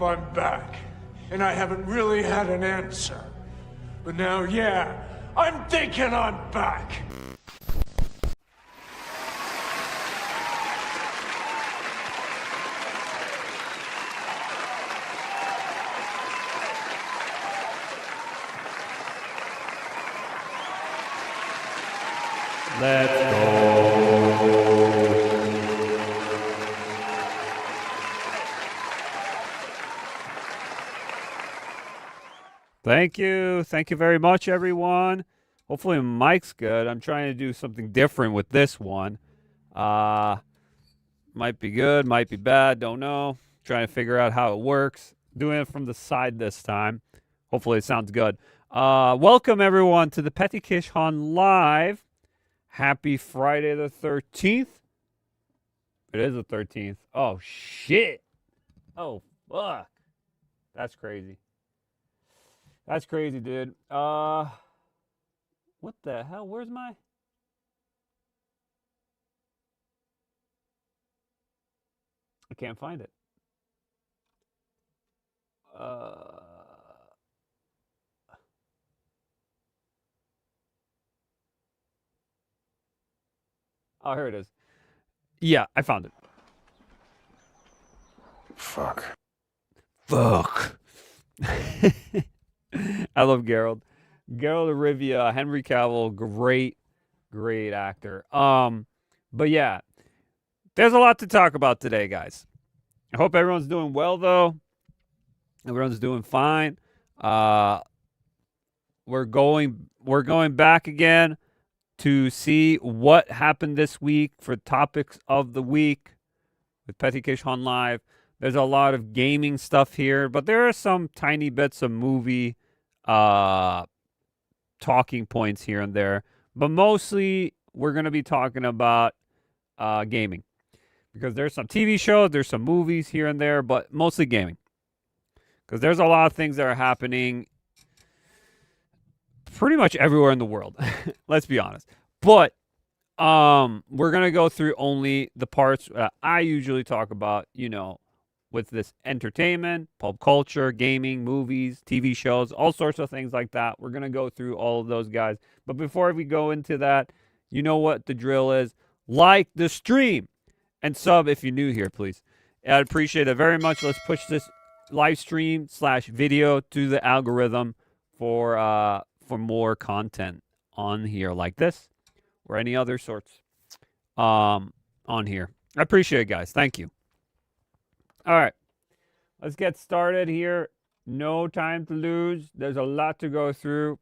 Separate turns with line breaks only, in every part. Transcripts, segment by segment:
I'm back, and I haven't really had an answer. But now, yeah, I'm thinking I'm back.
Let's go. Thank you. Thank you very much, everyone. Hopefully mic's good. I'm trying to do something different with this one. Might be good, might be bad, don't know. Trying to figure out how it works. Doing it from the side this time. Hopefully it sounds good. Welcome, everyone, to the Peti Kish Live. Happy Friday the 13th. It is the 13th. Oh, shit. Oh, fuck. That's crazy. That's crazy, dude. What the hell? Where's my... I can't find it. Oh, here it is. Yeah, I found it.
Fuck.
I love Geralt. Geralt of Rivia, Henry Cavill, great actor. But yeah, there's a lot to talk about today, guys. I hope everyone's doing well, though. Everyone's doing fine. We're going back again to see what happened this week for topics of the week with Peti Kish Live. There's a lot of gaming stuff here, but there are some tiny bits of movie talking points here and there. But mostly, we're going to be talking about gaming. Because there's some TV shows, there's some movies here and there, but mostly gaming. Because there's a lot of things that are happening pretty much everywhere in the world. Let's be honest. But we're going to go through only the parts I usually talk about, with this entertainment, pop culture, gaming, movies, TV shows, all sorts of things like that. We're going to go through all of those, guys. But before we go into that, you know what the drill is. Like the stream and sub if you're new here, please. I'd appreciate it very much. Let's push this live stream / video to the algorithm for more content on here like this or any other sorts on here. I appreciate it, guys. Thank you. All right, let's get started here. No time to lose. There's a lot to go through.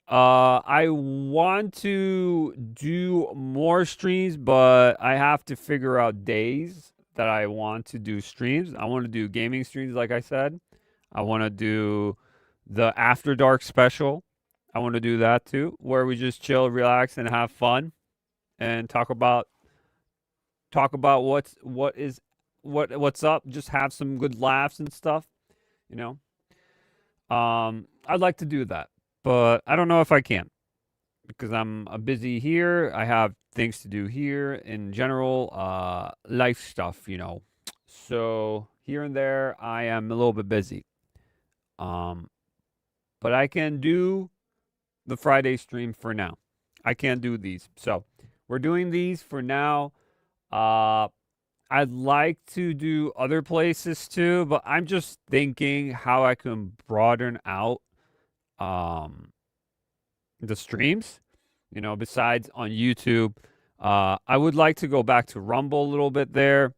I want to do more streams, but I have to figure out days that I want to do streams. I want to do gaming streams, like I said. I want to do the After Dark special. I want to do that too, where we just chill, relax, and have fun, and talk about what's up. Just have some good laughs and stuff, I'd like to do that, but I don't know if I can because I'm busy here. I have things to do here in general, life stuff, So here and there, I am a little bit busy. But I can do the Friday stream for now. I can't do these. So we're doing these for now. I'd like to do other places too, but I'm just thinking how I can broaden out the streams, besides on YouTube. I would like to go back to Rumble a little bit there.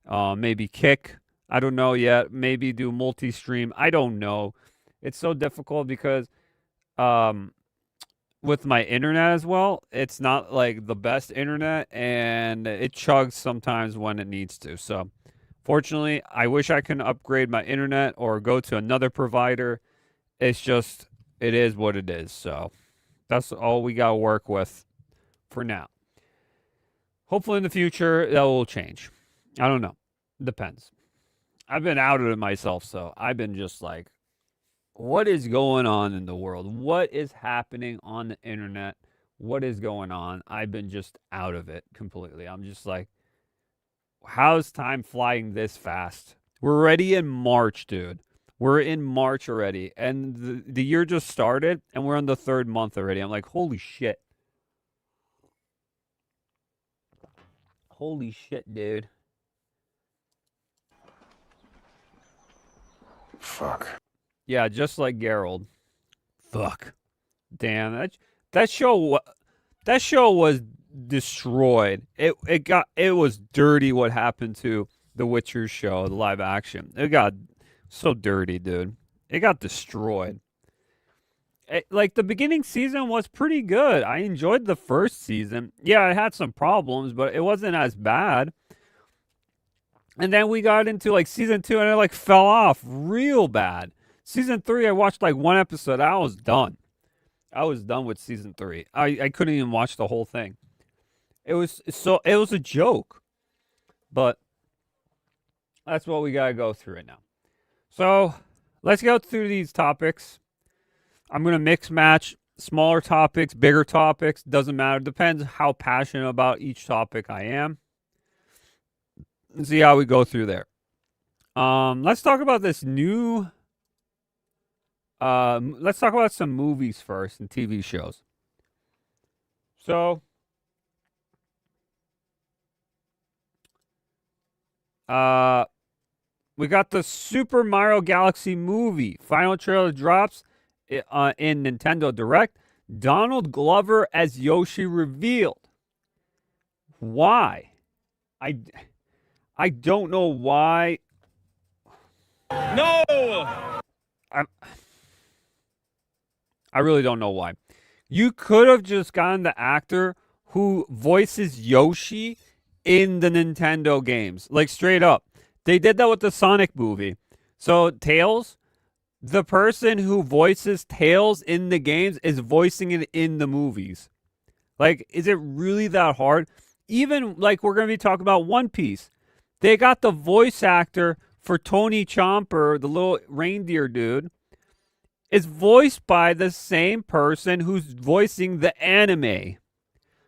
Maybe Kick. I don't know yet. Maybe do multi-stream. I don't know. It's so difficult because with my internet as well, it's not like the best internet and it chugs sometimes when it needs to. So fortunately, I wish I can upgrade my internet or go to another provider. It's just, it is what it is. So that's all we got to work with for now. Hopefully in the future, that will change. I don't know. Depends. I've been out of it myself, so I've been just like, what is going on in the world? What is happening on the internet? What is going on? I've been just out of it completely. I'm just like, how's time flying this fast? We're already in March, dude. We're in March already, and the year just started, and we're in the 3rd month already. I'm like, holy shit. Holy shit, dude.
Fuck.
Yeah, just like Geralt. Fuck. Damn, that show was destroyed. It was dirty what happened to the Witcher show, the live action. It got so dirty, dude. It got destroyed. Like the beginning season was pretty good. I enjoyed the first season. Yeah, it had some problems, but it wasn't as bad. And then we got into like season 2 and it like fell off real bad. Season 3, I watched like 1 episode. I was done. I was done with season 3. I couldn't even watch the whole thing. It was a joke. But that's what we got to go through right now. So, let's go through these topics. I'm going to mix match smaller topics, bigger topics, doesn't matter. Depends how passionate about each topic I am. And see how we go through there. Let's talk about this new let's talk about some movies first and TV shows. So, we got the Super Mario Galaxy movie. Final trailer drops in Nintendo Direct. Donald Glover as Yoshi revealed. Why? I don't know why.
No!
I really don't know why. You could have just gotten the actor who voices Yoshi in the Nintendo games. Like, straight up. They did that with the Sonic movie. So, Tails, the person who voices Tails in the games is voicing it in the movies. Like, is it really that hard? Even, like, we're going to be talking about One Piece. They got the voice actor for Tony Chomper, the little reindeer dude, is voiced by the same person who's voicing the anime.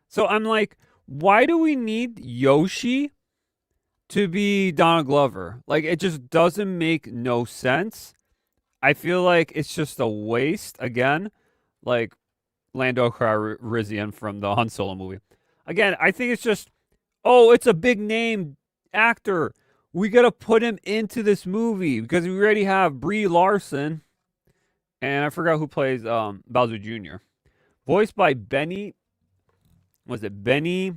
So I'm like, why do we need Yoshi to be Donald Glover? Like, it just doesn't make no sense. I feel like it's just a waste again, like Lando Calrissian from the Han Solo movie. Again, I think it's just, oh, it's a big name actor. We got to put him into this movie because we already have Brie Larson. And I forgot who plays Bowser Jr. Voiced by Benny. Was it Benny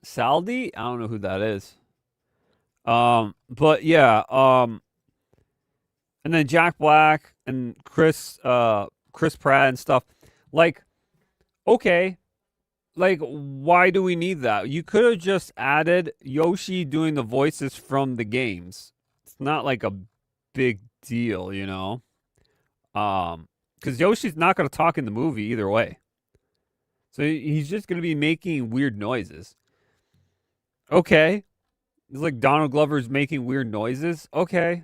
Saldi? I don't know who that is. But yeah. And then Jack Black and Chris Pratt and stuff. Like, okay. Like, why do we need that? You could have just added Yoshi doing the voices from the games. It's not like a big deal, you know? Because Yoshi's not going to talk in the movie either way. So he's just going to be making weird noises. Okay. It's like Donald Glover's making weird noises. Okay.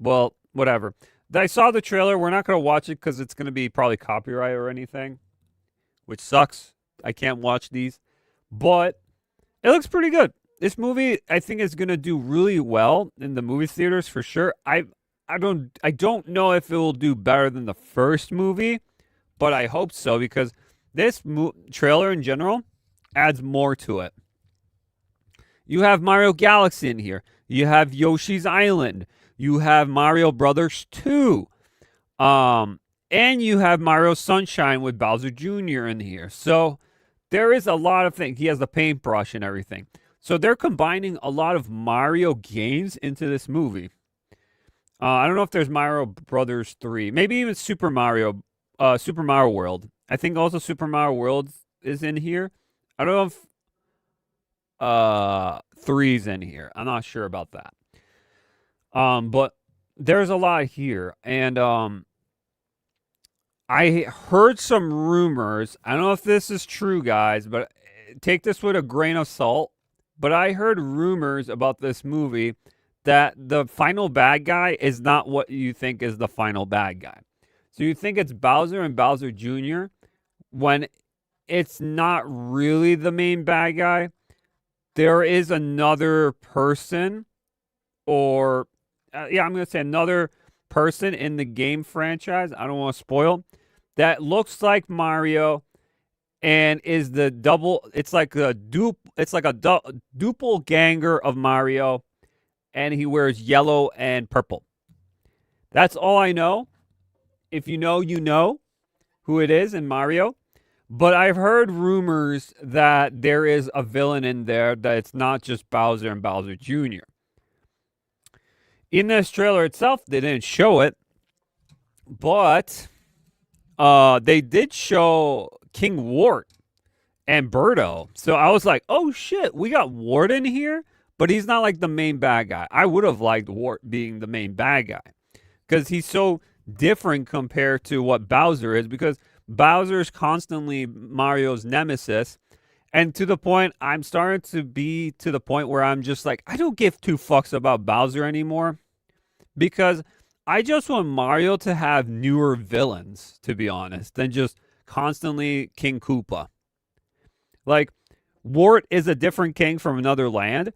Well, whatever. I saw the trailer. We're not going to watch it because it's going to be probably copyright or anything, which sucks. I can't watch these. But it looks pretty good. This movie, I think, is going to do really well in the movie theaters for sure. I don't know if it will do better than the first movie, but I hope so because this trailer in general adds more to it. You have Mario Galaxy in here. You have Yoshi's Island. You have Mario Brothers 2. And you have Mario Sunshine with Bowser Jr. in here. So there is a lot of things. He has the paintbrush and everything. So they're combining a lot of Mario games into this movie. I don't know if there's Mario Brothers 3. Maybe even Super Mario World. I think also Super Mario World is in here. I don't know if 3's in here. I'm not sure about that. But there's a lot here. And I heard some rumors. I don't know if this is true, guys, but take this with a grain of salt. But I heard rumors about this movie that the final bad guy is not what you think is the final bad guy. So you think it's Bowser and Bowser Jr. when it's not really the main bad guy. There is another person or yeah, I'm going to say another person in the game franchise, I don't want to spoil, that looks like Mario and is the double, it's like a doppelganger of Mario, and he wears yellow and purple. That's all I know. If you know, you know who it is in Mario. But I've heard rumors that there is a villain in there, that it's not just Bowser and Bowser Jr. In this trailer itself, they didn't show it, but they did show King Wart and Birdo. So I was like, oh shit, we got Wart in here? But he's not like the main bad guy. I would have liked Wart being the main bad guy, because he's so different compared to what Bowser is, because Bowser's constantly Mario's nemesis. And to the point, I'm starting to be to the point where I'm just like, I don't give two fucks about Bowser anymore, because I just want Mario to have newer villains, to be honest, than just constantly King Koopa. Like, Wart is a different king from another land,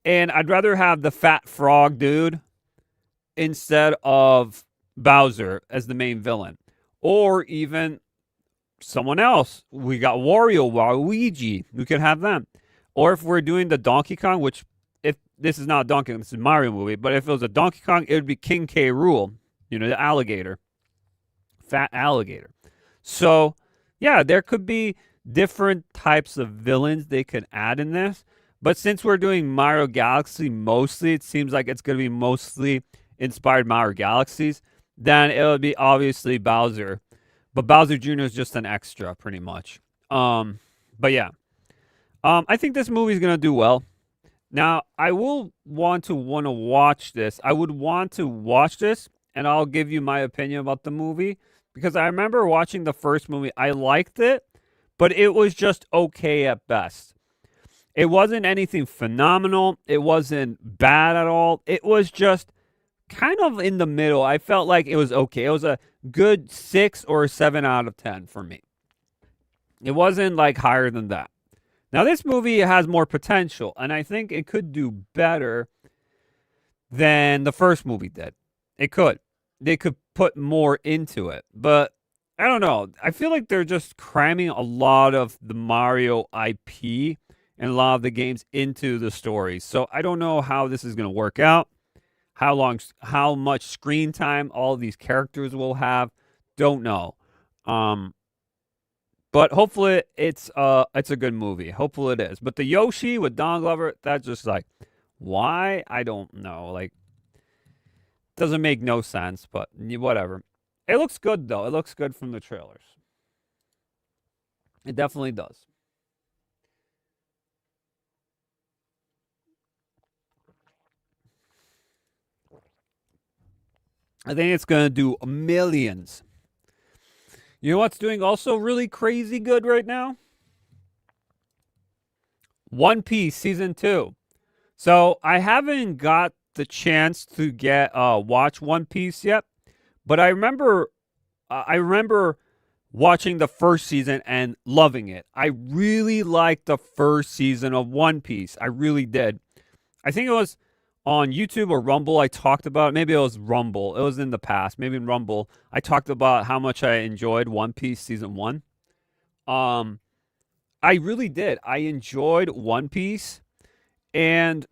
and I'd rather have the fat frog dude instead of Bowser as the main villain. Or even someone else. We got Wario, Waluigi. We could have them. Or if we're doing the Donkey Kong, which, if this is not Donkey Kong, this is a Mario movie, but if it was a Donkey Kong, it would be King K. Rool. You know, the alligator. Fat alligator. So, yeah, there could be different types of villains they could add in this. But since we're doing Mario Galaxy mostly, it seems like it's going to be mostly inspired Mario Galaxies, then it would be obviously Bowser. But Bowser Jr. is just an extra, pretty much. But yeah. I think this movie is going to do well. Now, I will want to watch this. I would want to watch this, and I'll give you my opinion about the movie. Because I remember watching the first movie. I liked it, but it was just okay at best. It wasn't anything phenomenal. It wasn't bad at all. It was just kind of in the middle. I felt like it was okay. It was a good 6 or 7 out of 10 for me. It wasn't like higher than that. Now, this movie has more potential, and I think it could do better than the first movie did. It could. They could put more into it. But I don't know. I feel like they're just cramming a lot of the Mario IP and a lot of the games into the stories. So I don't know how this is going to work out. How much screen time all of these characters will have, don't know. But hopefully it's a good movie. Hopefully it is. But the Yoshi with Don Glover, that's just like, why? I don't know. Like, doesn't make no sense, but whatever. It looks good, though. It looks good from the trailers. It definitely does. I think it's going to do millions. You know what's doing also really crazy good right now? One Piece Season 2. So I haven't got the chance to watch One Piece yet, but I remember watching the first season and loving it. I really liked the first season of One Piece. I really did. I think it was on YouTube or Rumble, I talked about it. Maybe it was Rumble. It was in the past. Maybe in Rumble, I talked about how much I enjoyed One Piece Season 1. I really did. I enjoyed One Piece. And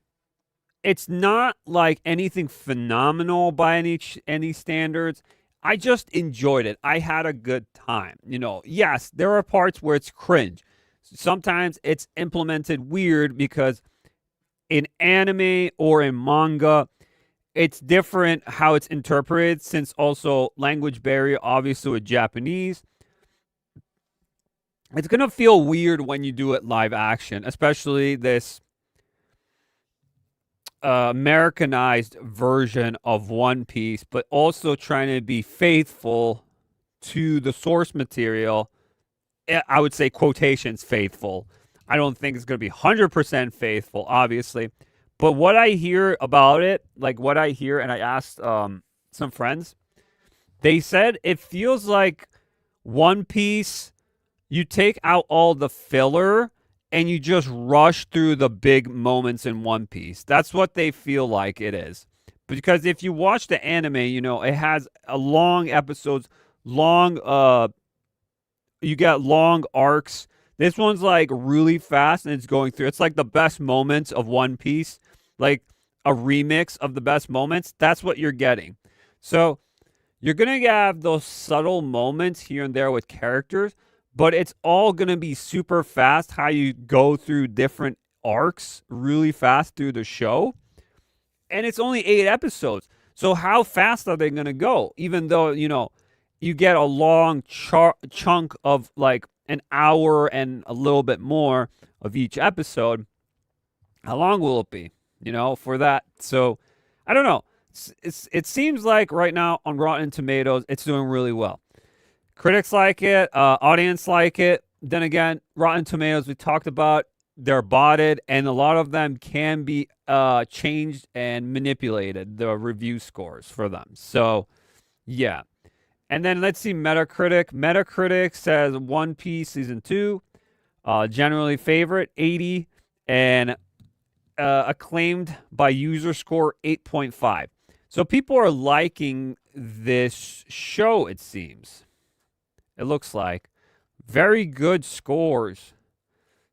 it's not like anything phenomenal by any standards. I just enjoyed it. I had a good time. You know, yes, there are parts where it's cringe. Sometimes it's implemented weird because in anime or in manga, it's different how it's interpreted, since also language barrier, obviously with Japanese. It's going to feel weird when you do it live action, especially this Americanized version of One Piece, but also trying to be faithful to the source material. I would say quotations faithful. I don't think it's going to be 100% faithful, obviously. But what I hear about it, like what I hear, and I asked some friends, they said it feels like One Piece, you take out all the filler and you just rush through the big moments in One Piece. That's what they feel like it is. Because if you watch the anime, it has a long episodes, long you got long arcs. This one's like really fast and it's going through. It's like the best moments of One Piece, like a remix of the best moments. That's what you're getting. So you're going to have those subtle moments here and there with characters, but it's all going to be super fast how you go through different arcs really fast through the show. And it's only 8 episodes. So how fast are they going to go? Even though, you get a long chunk of like an hour and a little bit more of each episode. How long will it be, for that? So I don't know. It seems like right now on Rotten Tomatoes, it's doing really well. Critics like it, audience like it. Then again, Rotten Tomatoes, we talked about, they're botted, and a lot of them can be changed and manipulated, the review scores for them. So, yeah. And then let's see Metacritic. Metacritic says One Piece Season 2, generally favorite, 80, and acclaimed by user score 8.5. So people are liking this show, it seems. It looks like. Very good scores.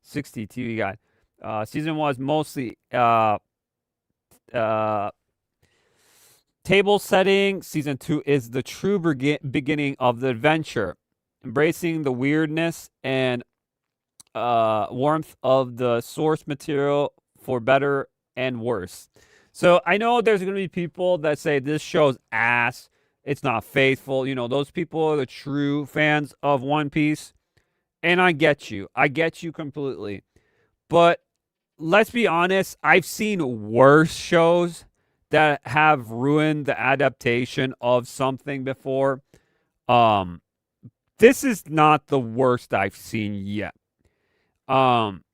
60 TV Guide. Season 1 was mostly table setting. Season 2 is the true beginning of the adventure, embracing the weirdness and warmth of the source material for better and worse. So I know there's going to be people that say this show's ass, it's not faithful. Those people are the true fans of One Piece. And I get you. I get you completely. But let's be honest, I've seen worse shows that have ruined the adaptation of something before. This is not the worst I've seen yet. And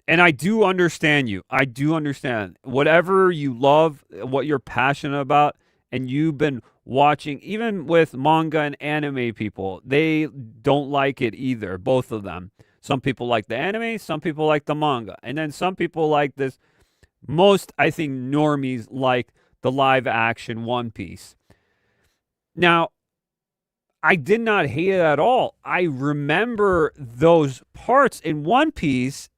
I do understand you. I do understand. Whatever you love, what you're passionate about, and you've been watching, even with manga and anime people, they don't like it either, both of them. Some people like the anime, some people like the manga. And then some people like this. Most, I think, normies like the live action One Piece. Now, I did not hate it at all. I remember those parts in One Piece,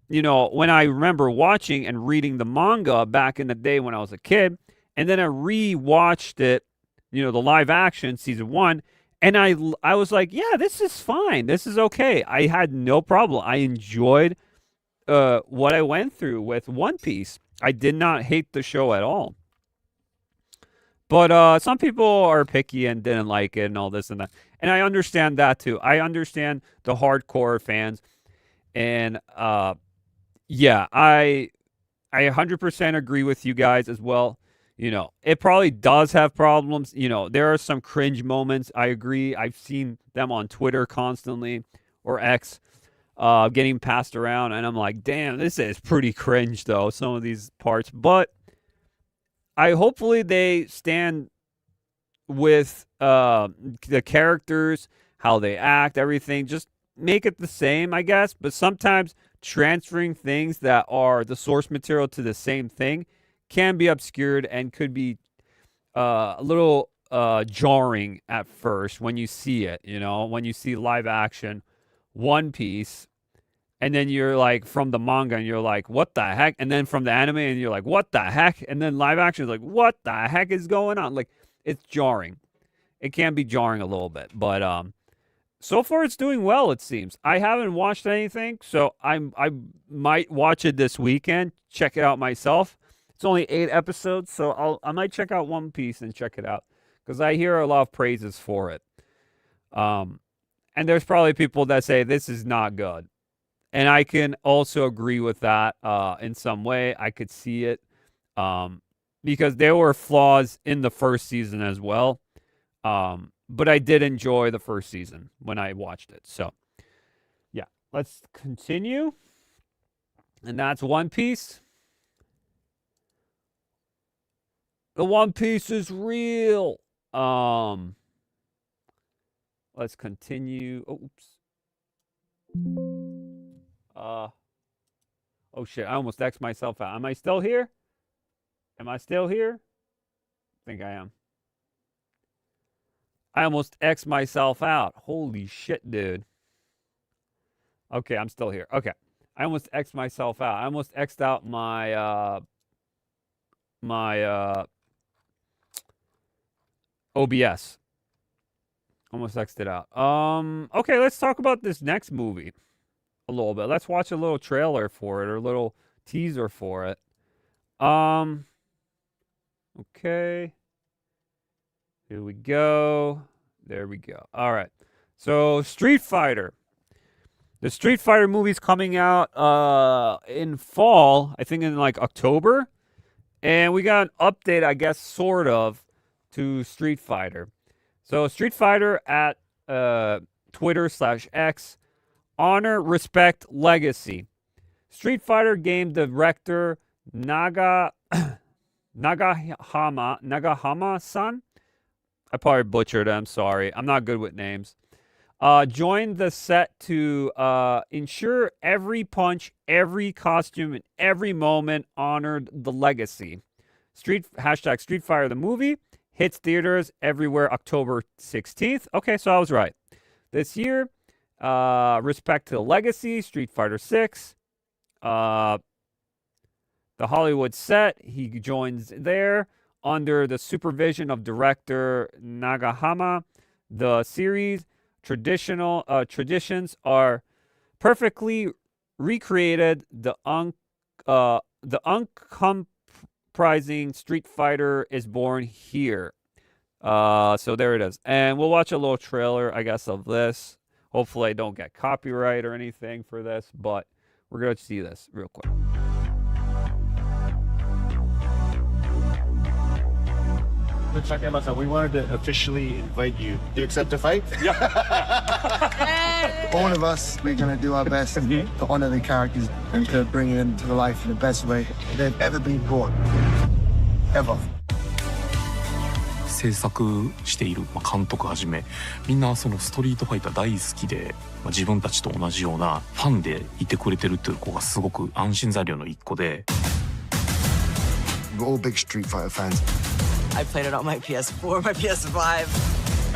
when I remember watching and reading the manga back in the day when I was a kid. And then I re-watched it, the live action season 1. And I was like, yeah, this is fine. This is okay. I had no problem. I enjoyed what I went through with One Piece. I did not hate the show at all. But some people are picky and didn't like it and all this and that. And I understand that too. I understand the hardcore fans. And yeah, I 100% agree with you guys as well. It probably does have problems. There are some cringe moments. I agree. I've seen them on Twitter constantly, or X, getting passed around. And I'm like, damn, this is pretty cringe, though, some of these parts. But hopefully they stand with the characters, how they act, everything. Just make it the same, I guess. But sometimes transferring things that are the source material to the same thing can be obscured and could be a little jarring at first when you see it, when you see live action One Piece, and then you're like from the manga and you're like, what the heck? And then from the anime and you're like, what the heck? And then live action is like, what the heck is going on? Like, it's jarring. It can be jarring a little bit, but so far it's doing well, it seems. I haven't watched anything, so I might watch it this weekend, check it out myself. It's only 8 episodes, so I might check out One Piece and check it out because I hear a lot of praises for it. And there's probably people that say this is not good, and I can also agree with that in some way. I could see it because there were flaws in the first season as well. But I did enjoy the first season when I watched it. So, yeah, let's continue. And that's One Piece. The One Piece is real. Let's continue. Oh, oops. Oh shit, I almost X'd myself out. Am I still here? Am I still here? think I am. I almost X'd myself out. Holy shit, dude. Okay, I'm still here. Okay. I almost X'd myself out. I almost X'd out my OBS. Almost X'd it out. Okay, let's talk about this next movie a little bit. Let's watch a little trailer for it or a little teaser for it. Okay. Here we go. There we go. All right. So, Street Fighter. The Street Fighter movie's coming out in fall, I think in like October. And we got an update, I guess, sort of, to Street Fighter. So Street Fighter at Twitter/X, honor, respect, legacy. Street Fighter game director Nagahama-san. I probably butchered it. I'm sorry. I'm not good with names. Joined the set to ensure every punch, every costume, and every moment honored the legacy. Street Fighter the movie hits theaters everywhere October 16th. Okay, so I was right. This year, respect to the legacy, Street Fighter 6. The Hollywood set, he joins there under the supervision of director Nagahama. The series traditions are perfectly recreated. The uncomprising Street Fighter is born here. So there it is. And we'll watch a little trailer, I guess, of this. Hopefully I don't get copyright or anything for this, but we're going to see this real quick.
We wanted to officially invite you.
You accept the fight?
All of us, we're going to do our best to honor the characters and to bring them to the life in the best way they've ever been brought. Ever.
制作している監督はじめみんなそのストリートファイター大好きで自分たちと同じようなファンでいてくれてるっていう子がすごく安心材料の一個で
We're all big Street Fighter fans.
I played it on my PS4, my PS5.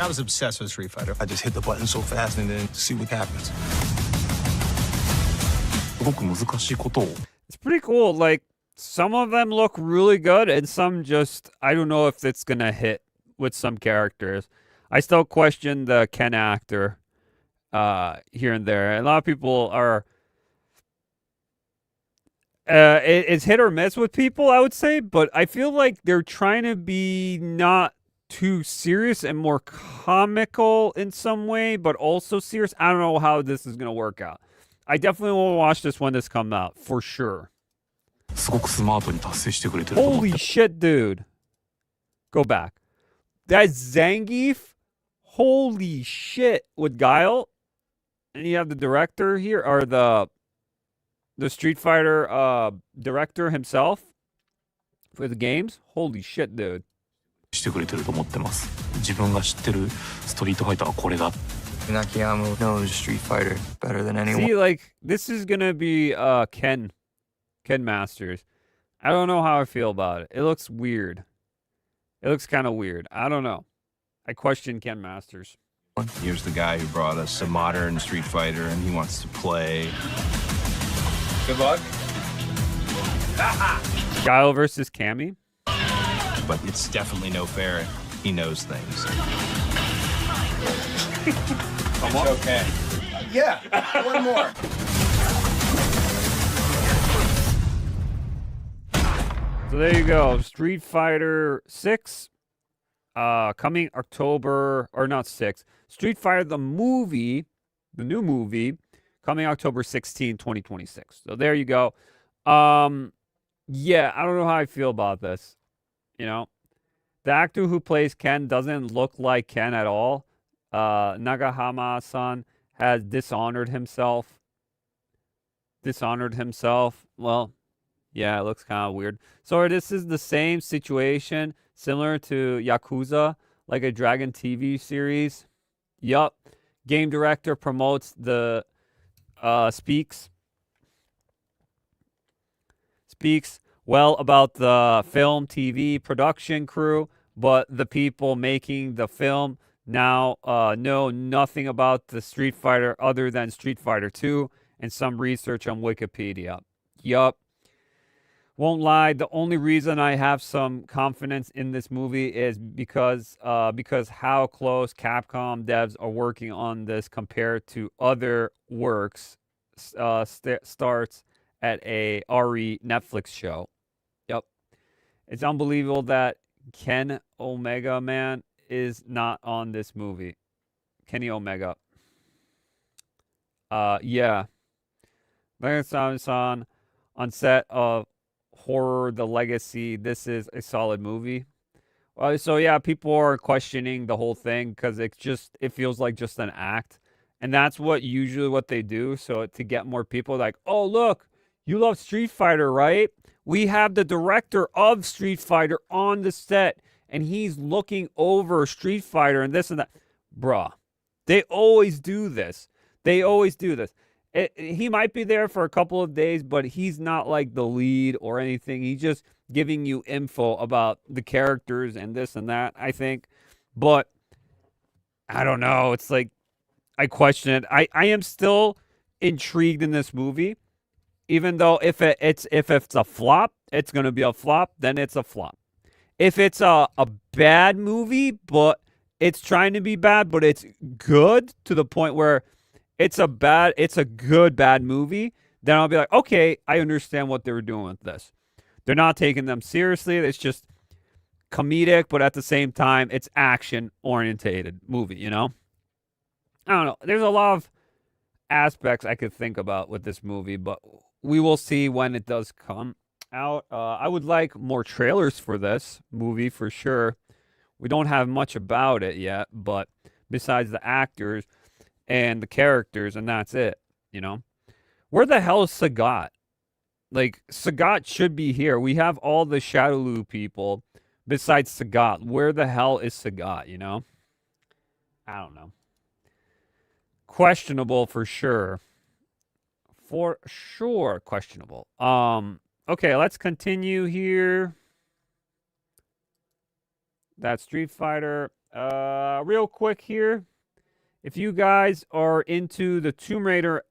I was obsessed with Street Fighter. I just hit the button so fast and then see what happens.
すごく難しいことを
It's pretty cool. Like, some of them look really good, and some just, I don't know if it's going to hit with some characters. I still question the Ken actor here and there. A lot of people are... it's hit or miss with people, I would say, but I feel like they're trying to be not too serious and more comical in some way, but also serious. I don't know how this is going to work out. I definitely will watch this when this comes out, for sure.
すごくスマートに達成してくれてると思って
Holy shit, dude. Go back. That's Zangief? Holy shit. With Guile? And you have the director here, or the Street Fighter director himself for the games? Holy shit, dude.
してくれてると思ってます。自分が知ってるストリートファイターはこれだ。
Nakayama knows Street Fighter better than anyone.
See, like, this is gonna be Ken Masters. I don't know how I feel about it. It looks weird. It looks kind of weird. I don't know. I question Ken Masters.
Here's the guy who brought us a modern Street Fighter, and he wants to play. Good luck.
Guile versus Cammy?
But it's definitely no fair. He knows things. It's okay.
Yeah, one more.
So there you go. Street Fighter 6 coming October, or not 6. Street Fighter the movie, the new movie, coming October 16, 2026. So there you go. Yeah, I don't know how I feel about this. You know, the actor who plays Ken doesn't look like Ken at all. Nagahama-san has dishonored himself. Well, yeah, it looks kind of weird. So this is the same situation, similar to Yakuza, like a Dragon TV series. Yup. Game director promotes the speaks well about the film TV production crew, but the people making the film now know nothing about the Street Fighter other than Street Fighter 2 and some research on Wikipedia. Yup. Won't lie, the only reason I have some confidence in this movie is because how close Capcom devs are working on this compared to other works starts at a RE Netflix show. Yep. It's unbelievable that Ken Omega Man is not on this movie. Kenny Omega. Yeah. Megan on set of Horror the Legacy. This is a solid movie. So yeah, people are questioning the whole thing because it feels like just an act. And that's usually what they do. So to get more people, like, oh look, you love Street Fighter, right? We have the director of Street Fighter on the set, and he's looking over Street Fighter and this and that. Bruh, they always do this. He might be there for a couple of days, but he's not like the lead or anything. He's just giving you info about the characters and this and that, I think. But I don't know. It's like, I question it. I am still intrigued in this movie, even though if it's a flop, it's going to be a flop, then it's a flop. If it's a bad movie, but it's trying to be bad, but it's good to the point where it's a good bad movie, then I'll be like, okay, I understand what they were doing with this. They're not taking them seriously. It's just comedic, but at the same time, it's action-orientated movie, you know? I don't know. There's a lot of aspects I could think about with this movie, but we will see when it does come out. I would like more trailers for this movie for sure. We don't have much about it yet, but besides the actors and the characters, and that's it, you know? Where the hell is Sagat? Like, Sagat should be here. We have all the Shadowloo people besides Sagat. Where the hell is Sagat, you know? I don't know. Questionable for sure. For sure, questionable. Okay, let's continue here. That Street Fighter. Real quick here. If you guys are into the Tomb Raider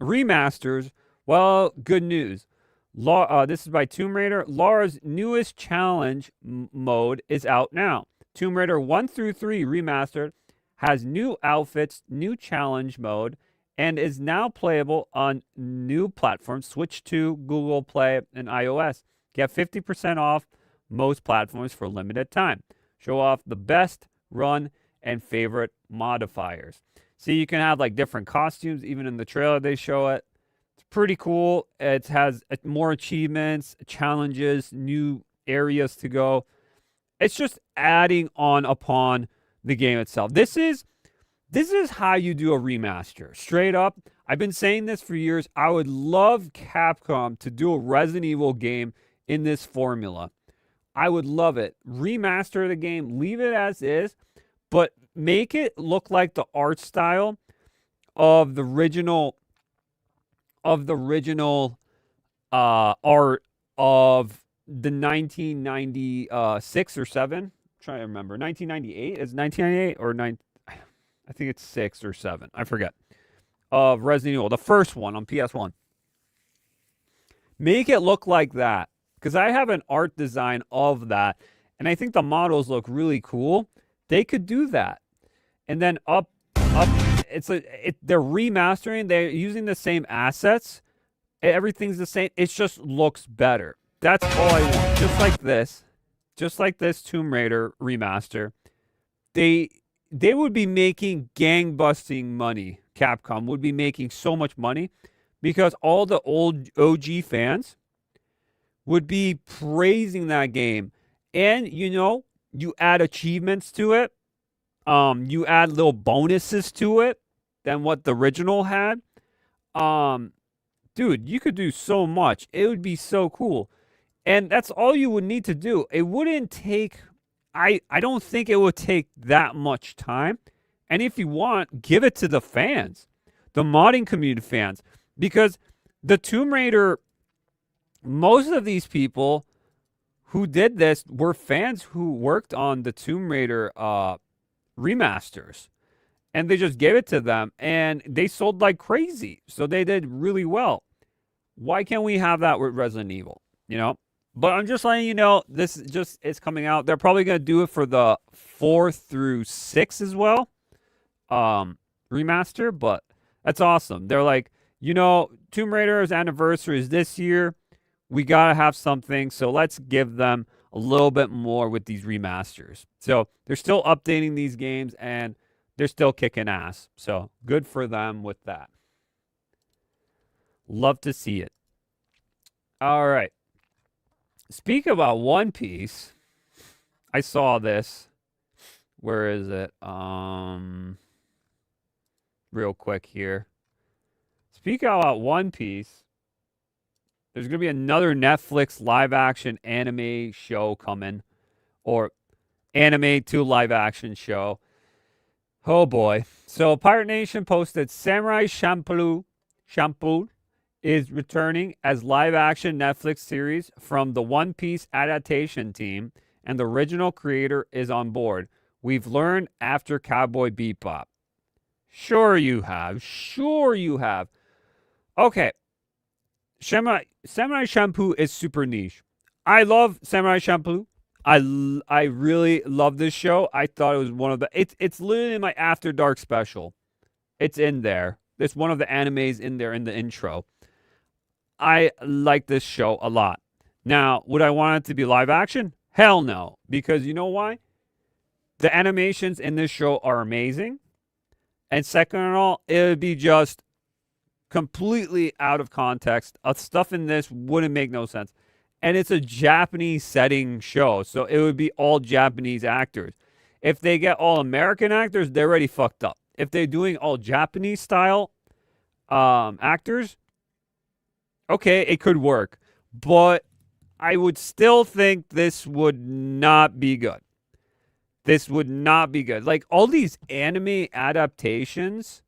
remasters, well, good news. This is by Tomb Raider. Lara's newest challenge mode is out now. Tomb Raider 1 through 3 remastered has new outfits, new challenge mode, and is now playable on new platforms, Switch 2, Google Play, and iOS. Get 50% off most platforms for a limited time. Show off the best run and favorite modifiers. See, you can have like different costumes. Even in the trailer they show it. It's pretty cool. It has more achievements, challenges, new areas to go. It's just adding on upon the game itself. This is how you do a remaster. Straight up. I've been saying this for years. I would love Capcom to do a Resident Evil game in this formula. I would love it. Remaster the game, leave it as is, but make it look like the art style of the original art of the 1996 or 7. I'm trying to remember. 1998? Is 1998 or 9? I think it's 6 or 7. I forget. Of Resident Evil, the first one on PS1. Make it look like that, because I have an art design of that, and I think the models look really cool. They could do that, and then up. They're remastering. They're using the same assets. Everything's the same. It just looks better. That's all I want. Just like this Tomb Raider remaster. They would be making gangbusting money. Capcom would be making so much money because all the old OG fans would be praising that game. And, you add achievements to it. You add little bonuses to it than what the original had. Dude, you could do so much. It would be so cool. And that's all you would need to do. It wouldn't take... I don't think it would take that much time. And if you want, give it to the fans. The modding community fans. Because the Tomb Raider... Most of these people who did this were fans who worked on the Tomb Raider remasters. And they just gave it to them, and they sold like crazy. So they did really well. Why can't we have that with Resident Evil? You know? But I'm just letting you know, this just is coming out. They're probably going to do it for the 4 through 6 as well. Remaster, but that's awesome. They're like, you know, Tomb Raider's anniversary is this year. We got to have something, so let's give them a little bit more with these remasters. So they're still updating these games, and they're still kicking ass. So good for them with that. Love to see it. All right. Speak about One Piece. I saw this. Where is it? Real quick here. Speak about One Piece. There's going to be another Netflix live-action anime show coming. Or anime to live-action show. Oh, boy. So, Pirate Nation posted Samurai Champloo is returning as live-action Netflix series from the One Piece adaptation team, and the original creator is on board. We've learned after Cowboy Bebop. Sure you have. Sure you have. Okay. Samurai Champloo is super niche. I love Samurai Champloo. I really love this show. I thought it was one of the... It's literally my After Dark special. It's in there. It's one of the animes in there in the intro. I like this show a lot. Now, would I want it to be live action? Hell no. Because you know why? The animations in this show are amazing. And second of all, it would be just completely out of context. Stuff in this wouldn't make no sense. And it's a Japanese setting show. So it would be all Japanese actors. If they get all American actors, they're already fucked up. If they're doing all Japanese style actors, okay, it could work. But I would still think this would not be good. This would not be good. Like, all these anime adaptations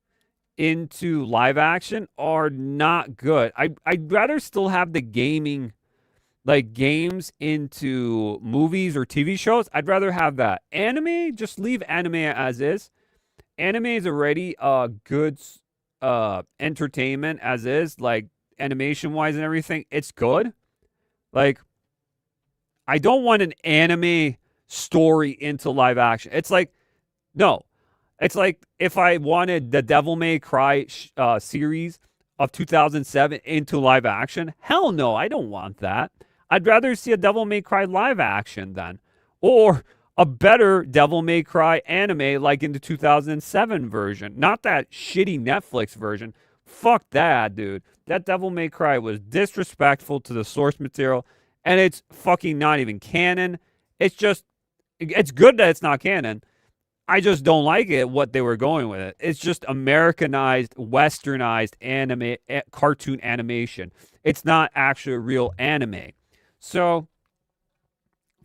into live action are not good. I'd rather still have the gaming, like, games into movies or TV shows. I'd rather have that. Anime, just leave anime as is. Anime is already good entertainment as is, like, animation-wise and everything. It's good. Like, I don't want an anime story into live action. It's like, no. It's like if I wanted the Devil May Cry series of 2007 into live action. Hell no, I don't want that. I'd rather see a Devil May Cry live action then. Or a better Devil May Cry anime like in the 2007 version. Not that shitty Netflix version. Fuck that, dude. That Devil May Cry was disrespectful to the source material. And it's fucking not even canon. It's just, it's good that it's not canon. I just don't like it, what they were going with it. It's just Americanized, westernized anime, cartoon animation. It's not actually real anime. So,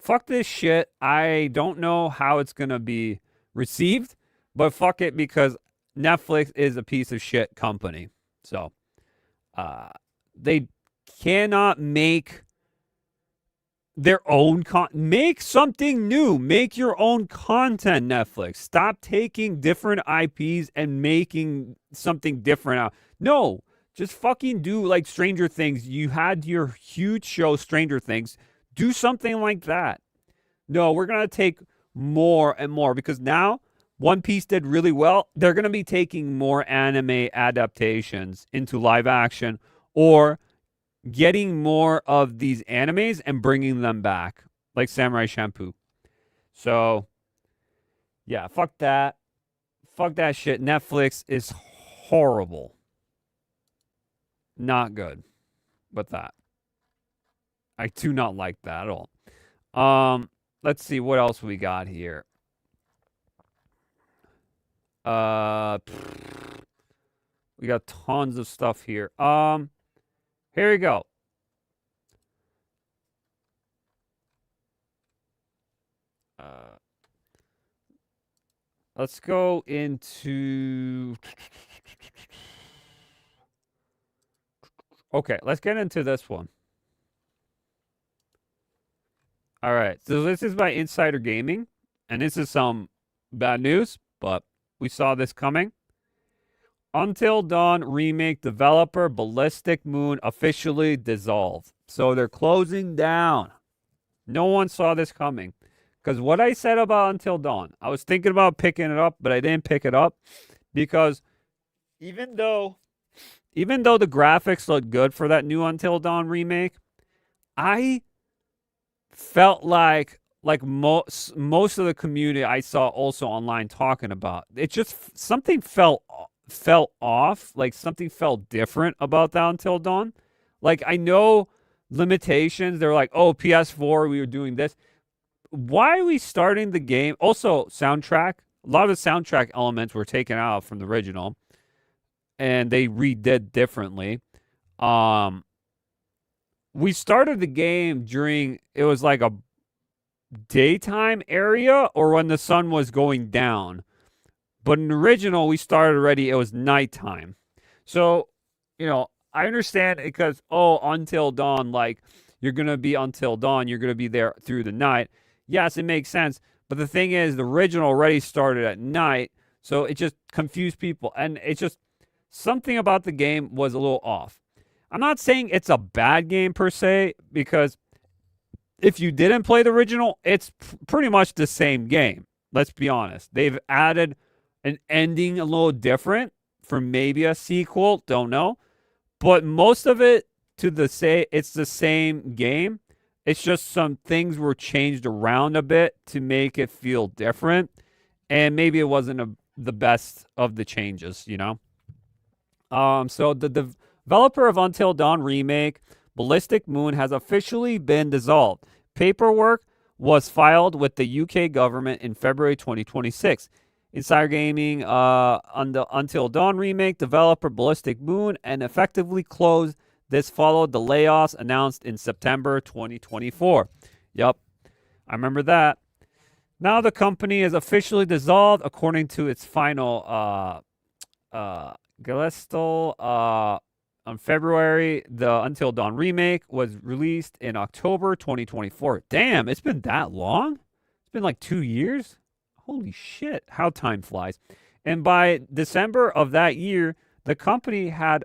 fuck this shit. I don't know how it's going to be received, but fuck it, because Netflix is a piece of shit company. So, they cannot make their own make something new. Make your own content, Netflix. Stop taking different IPs and making something different out. No, just fucking do like Stranger Things. You had your huge show, Stranger Things. Do something like that. No, we're going to take more and more, because now One Piece did really well. They're going to be taking more anime adaptations into live action, or getting more of these animes and bringing them back, like Samurai Champloo. So, yeah, fuck that. Fuck that shit. Netflix is horrible. Not good with that. I do not like that at all. Let's see what else we got here. We got tons of stuff here. Here we go. Let's go into... Okay, let's get into this one. All right. So this is by Insider Gaming, and this is some bad news, but we saw this coming. Until Dawn remake developer Ballistic Moon officially dissolved. So they're closing down. No one saw this coming. Because what I said about Until Dawn, I was thinking about picking it up, but I didn't pick it up because even though the graphics look good for that new Until Dawn remake, I felt like most of the community I saw also online talking about it, just something felt off, like something felt different about that Until Dawn. Like, I know limitations. They're like, oh, PS4, we were doing this. Why are we starting the game? Also, soundtrack. A lot of the soundtrack elements were taken out from the original, and they redid differently. We started the game during, it was like a daytime area or when the sun was going down. But in the original, we started already, it was nighttime. So, I understand because, Until Dawn, like, you're going to be Until Dawn, you're going to be there through the night. Yes, it makes sense. But the thing is, the original already started at night, so it just confused people. And it's just, something about the game was a little off. I'm not saying it's a bad game per se, because if you didn't play the original, it's pretty much the same game. Let's be honest. They've added an ending a little different for maybe a sequel, don't know. But most of it it's the same game. It's just some things were changed around a bit to make it feel different. And maybe it wasn't the best of the changes, So the developer of Until Dawn remake, Ballistic Moon, has officially been dissolved. Paperwork was filed with the UK government in February 2026. Insider Gaming on the Until Dawn remake developer Ballistic Moon and effectively closed. This followed the layoffs announced in September 2024. Yep, I remember that. Now the company is officially dissolved according to its final Galestal. On February, the Until Dawn remake was released in October 2024. Damn, it's been that long? It's been like 2 years? Holy shit, how time flies. And by December of that year, the company had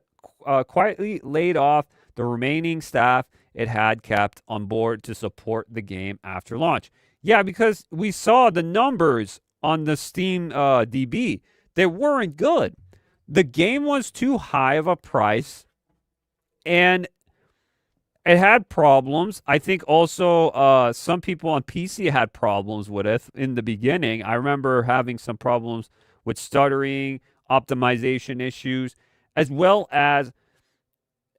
quietly laid off the remaining staff it had kept on board to support the game after launch. Yeah, because we saw the numbers on the Steam DB. They weren't good. The game was too high of a price, and it had problems. I think also some people on PC had problems with it in the beginning. I remember having some problems with stuttering, optimization issues, as well as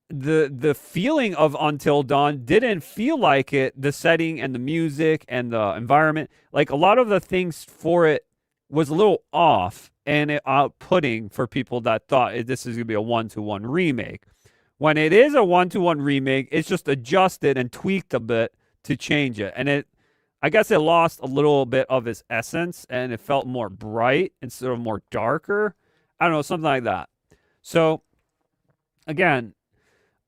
the feeling of Until Dawn didn't feel like it. The setting and the music and the environment, like a lot of the things for it was a little off and outputting for people that thought this is going to be a one-to-one remake. When it is a one-to-one remake, it's just adjusted and tweaked a bit to change it. And I guess it lost a little bit of its essence and it felt more bright instead of more darker. I don't know, something like that. So, again,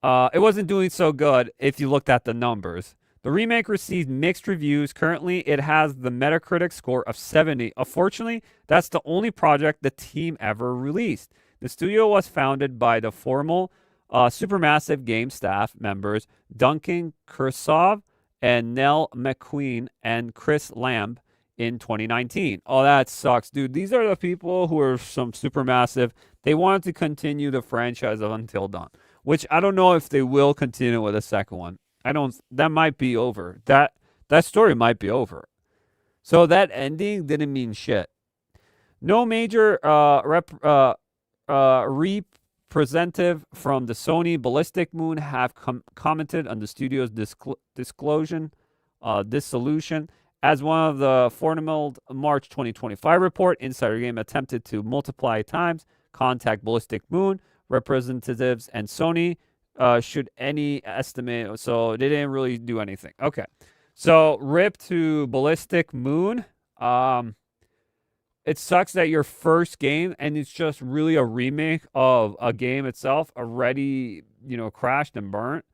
it wasn't doing so good if you looked at the numbers. The remake received mixed reviews. Currently, it has the Metacritic score of 70. Unfortunately, that's the only project the team ever released. The studio was founded by the former Supermassive Game staff members Duncan Kursov and Nell McQueen and Chris Lamb in 2019. Oh, that sucks, dude. These are the people who are some Supermassive. They wanted to continue the franchise of Until Dawn, which I don't know if they will continue with a second one. That might be over. That story might be over. So that ending didn't mean shit. No major representative from the Sony Ballistic Moon have commented on the studio's dissolution. As one of the Fortnite March 2025 report, Insider Game attempted to multiple times contact Ballistic Moon representatives and Sony should any estimate. So they didn't really do anything. Okay. So rip to Ballistic Moon. It sucks that your first game, and it's just really a remake of a game itself, already, crashed and burnt.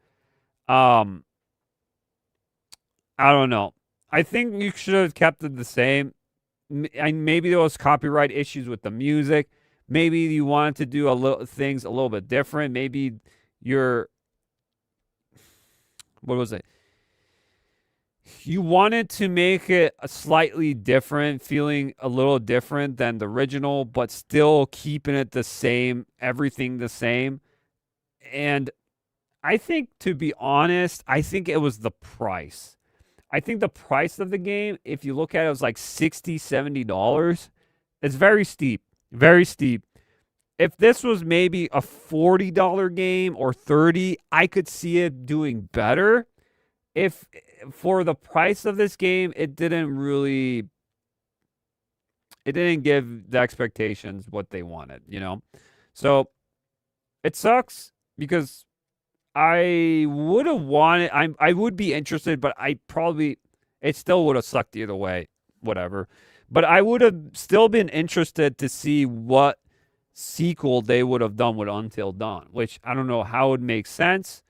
I don't know. I think you should have kept it the same. Maybe there was copyright issues with the music. Maybe you wanted to do things a little bit different. Maybe you're, what was it? You wanted to make it a slightly different, feeling a little different than the original, but still keeping it the same, everything the same. And I think, to be honest, I think it was the price. I think the price of the game, if you look at it, was like $60, $70. It's very steep. Very steep. If this was maybe a $40 game or $30, I could see it doing better. If for the price of this game, it didn't give the expectations what they wanted, you know? So it sucks because I would have wanted, I would be interested, but it still would have sucked either way, whatever. But I would have still been interested to see what sequel they would have done with Until Dawn, which I don't know how it would make sense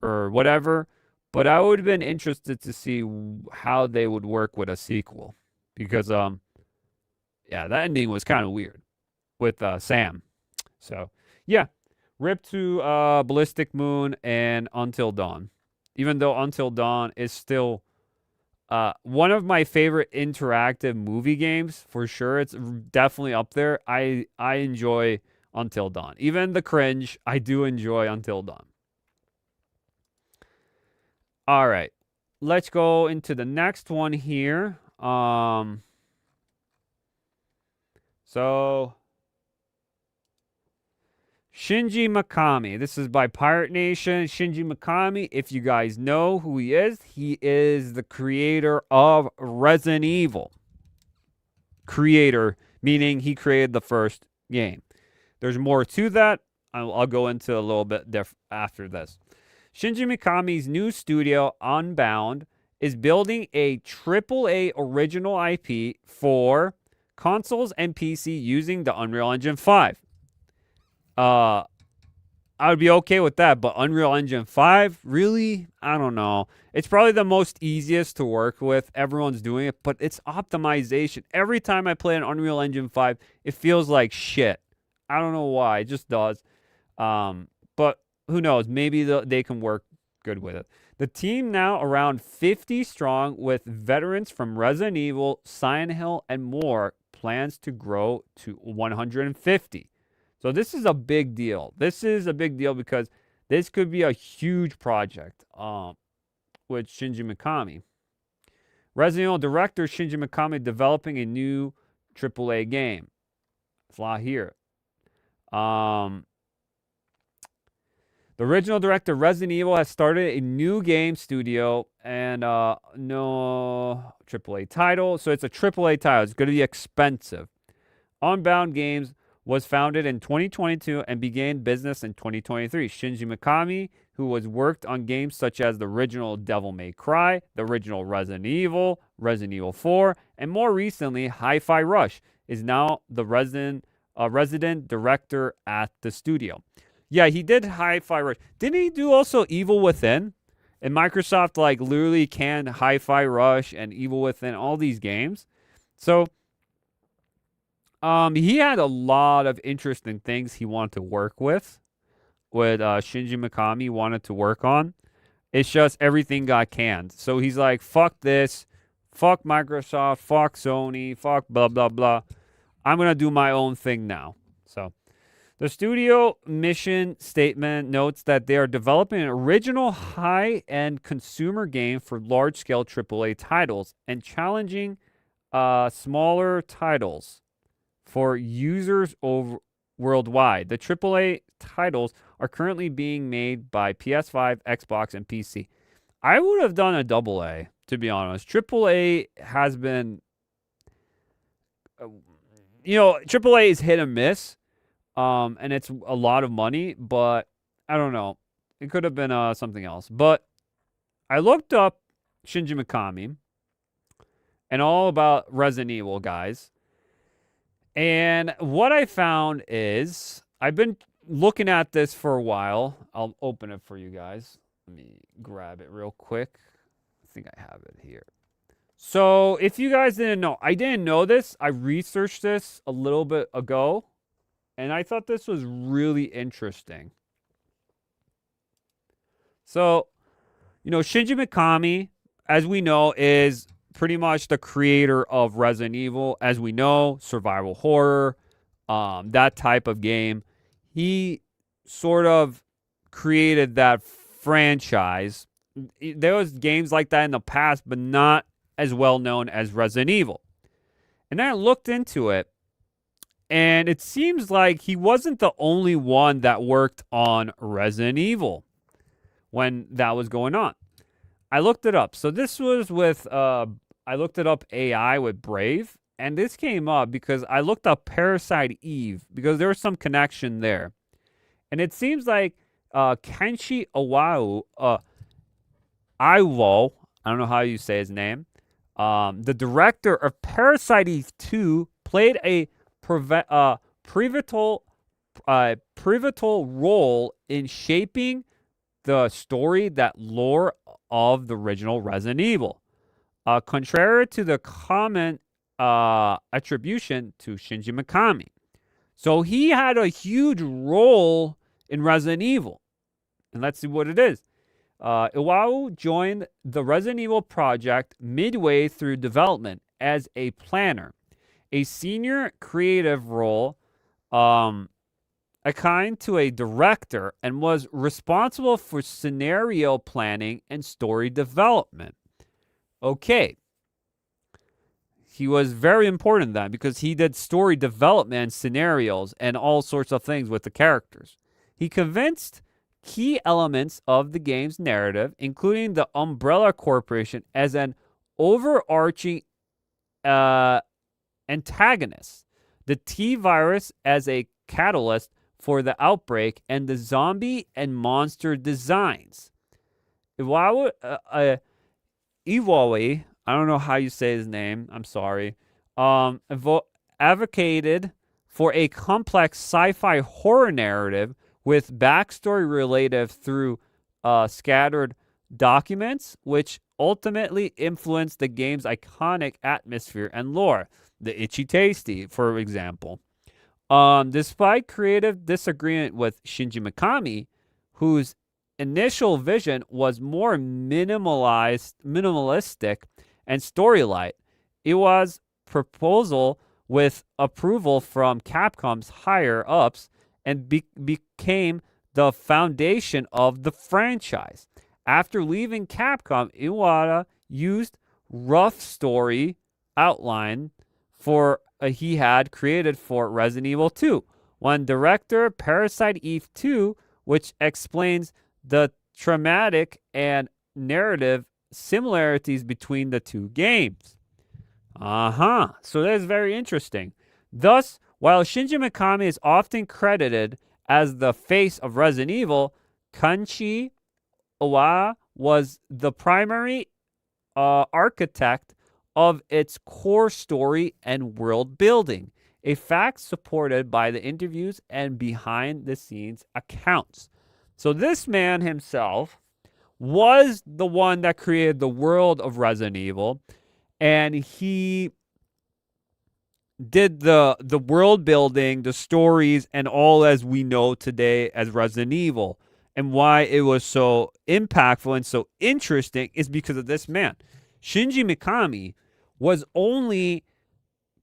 or whatever, but I would have been interested to see how they would work with a sequel because, yeah, that ending was kind of weird with Sam. So, yeah. Rip to Ballistic Moon and Until Dawn. Even though Until Dawn is still one of my favorite interactive movie games, for sure. It's definitely up there. I enjoy Until Dawn. Even the cringe, I do enjoy Until Dawn. All right. Let's go into the next one here. So Shinji Mikami. This is by Pirate Nation. Shinji Mikami, if you guys know who he is the creator of Resident Evil. Creator, meaning he created the first game. There's more to that. I'll go into a little bit after this. Shinji Mikami's new studio, Unbound, is building a AAA original IP for consoles and PC using the Unreal Engine 5. I would be okay with that, but Unreal Engine 5, really? I don't know. It's probably the most easiest to work with. Everyone's doing it, but it's optimization. Every time I play an Unreal Engine 5, it feels like shit. I don't know why. It just does. But who knows? Maybe they can work good with it. The team now around 50 strong with veterans from Resident Evil, Silent Hill, and more plans to grow to 150. So this is a big deal. This is a big deal because this could be a huge project with Shinji Mikami. Resident Evil director Shinji Mikami developing a new AAA game. It's a lot here. The original director of Resident Evil has started a new game studio and no AAA title. So it's a AAA title. It's going to be expensive. Unbound Games was founded in 2022 and began business in 2023. Shinji Mikami, who has worked on games such as the original Devil May Cry, the original Resident Evil 4, and more recently Hi-Fi Rush, is now the resident director at the studio. Yeah, he did Hi-Fi Rush. Didn't he do also Evil Within? And Microsoft literally canned Hi-Fi Rush and Evil Within, all these games. So he had a lot of interesting things he wanted to work with Shinji Mikami wanted to work on. It's just everything got canned. So he's like, fuck this, fuck Microsoft, fuck Sony, fuck blah, blah, blah. I'm going to do my own thing now. So the studio mission statement notes that they are developing an original high-end consumer game for large-scale AAA titles and challenging smaller titles for users worldwide. The AAA titles are currently being made by PS5, Xbox, and PC. I would have done a AA, to be honest. AAA has been, AAA is hit and miss, and it's a lot of money, but I don't know. It could have been something else. But I looked up Shinji Mikami and all about Resident Evil, guys. And what I found is, I've been looking at this for a while. I'll open it for you guys. Let me grab it real quick. I think I have it here. So if you guys didn't know, I didn't know this. I researched this a little bit ago, and I thought this was really interesting. So, Shinji Mikami, as we know, is pretty much the creator of Resident Evil, as we know, survival horror, that type of game. He sort of created that franchise. There was games like that in the past, but not as well known as Resident Evil. And I looked into it, and it seems like he wasn't the only one that worked on Resident Evil when that was going on. I looked it up. So this was with, I looked it up AI with Brave, and this came up because I looked up Parasite Eve, because there was some connection there. And it seems like Kenshi Iwao, I don't know how you say his name, the director of Parasite Eve 2, played a pivotal role in shaping the story, that lore of the original Resident Evil. Contrary to the common attribution to Shinji Mikami. So he had a huge role in Resident Evil. And let's see what it is. Iwao joined the Resident Evil project midway through development as a planner, a senior creative role, akin to a director, and was responsible for scenario planning and story development. Okay. He was very important then, because he did story development, scenarios, and all sorts of things with the characters. He convinced key elements of the game's narrative, including the Umbrella Corporation as an overarching antagonist, the T-Virus as a catalyst for the outbreak, and the zombie and monster designs. Iwao, I don't know how you say his name, I'm sorry, advocated for a complex sci-fi horror narrative with backstory related through scattered documents, which ultimately influenced the game's iconic atmosphere and lore. The Itchy Tasty, for example. Despite creative disagreement with Shinji Mikami, whose initial vision was more minimalistic and story-light, Iwa's proposal, with approval from Capcom's higher-ups, and became the foundation of the franchise. After leaving Capcom, Iwata used rough story outline for he had created for Resident Evil 2. One director, Parasite Eve 2, which explains the thematic and narrative similarities between the two games. So that's very interesting. Thus, while Shinji Mikami is often credited as the face of Resident Evil, Kenshi Iwao was the primary architect of its core story and world building, a fact supported by the interviews and behind-the-scenes accounts. So this man himself was the one that created the world of Resident Evil, and he did the world building, the stories, and all as we know today as Resident Evil. And why it was so impactful and so interesting is because of this man. Shinji Mikami was only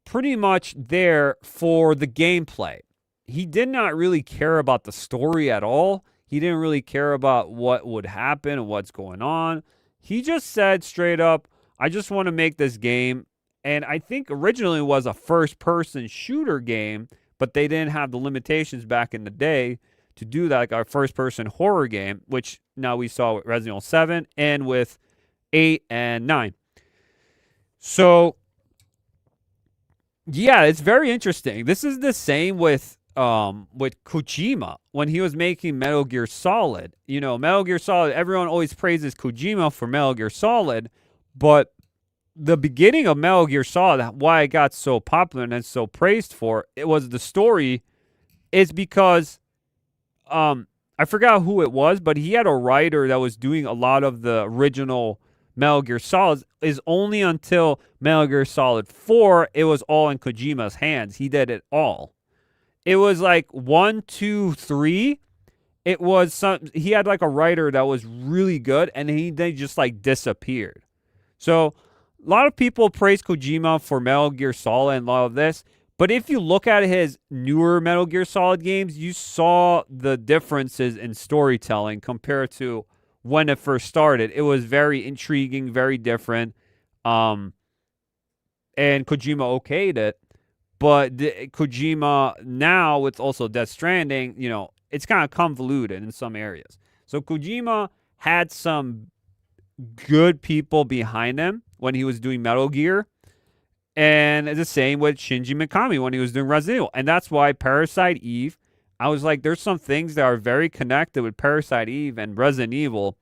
pretty much there for the gameplay. He did not really care about the story at all. He didn't really care about what would happen and what's going on. He just said straight up, I just want to make this game. And I think originally it was a first-person shooter game, but they didn't have the limitations back in the day to do that, like our first-person horror game, which now we saw with Resident Evil 7 and with 8 and 9. So, yeah, it's very interesting. This is the same with Kojima when he was making Metal Gear Solid. You know, Metal Gear Solid, everyone always praises Kojima for Metal Gear Solid, but the beginning of Metal Gear Solid, why it got so popular and so praised for, it was the story, is because I forgot who it was, but he had a writer that was doing a lot of the original Metal Gear Solid is only until Metal Gear Solid 4, it was all in Kojima's hands. He did it all. It was like 1, 2, 3. It was he had like a writer that was really good, and they just like disappeared. So a lot of people praise Kojima for Metal Gear Solid and all of this. But if you look at his newer Metal Gear Solid games, you saw the differences in storytelling compared to when it first started. It was very intriguing, very different. And Kojima okayed it. But Kojima now, with also Death Stranding, you know, it's kind of convoluted in some areas. So Kojima had some good people behind him when he was doing Metal Gear. And it's the same with Shinji Mikami when he was doing Resident Evil. And that's why Parasite Eve, I was like, there's some things that are very connected with Parasite Eve and Resident Evil.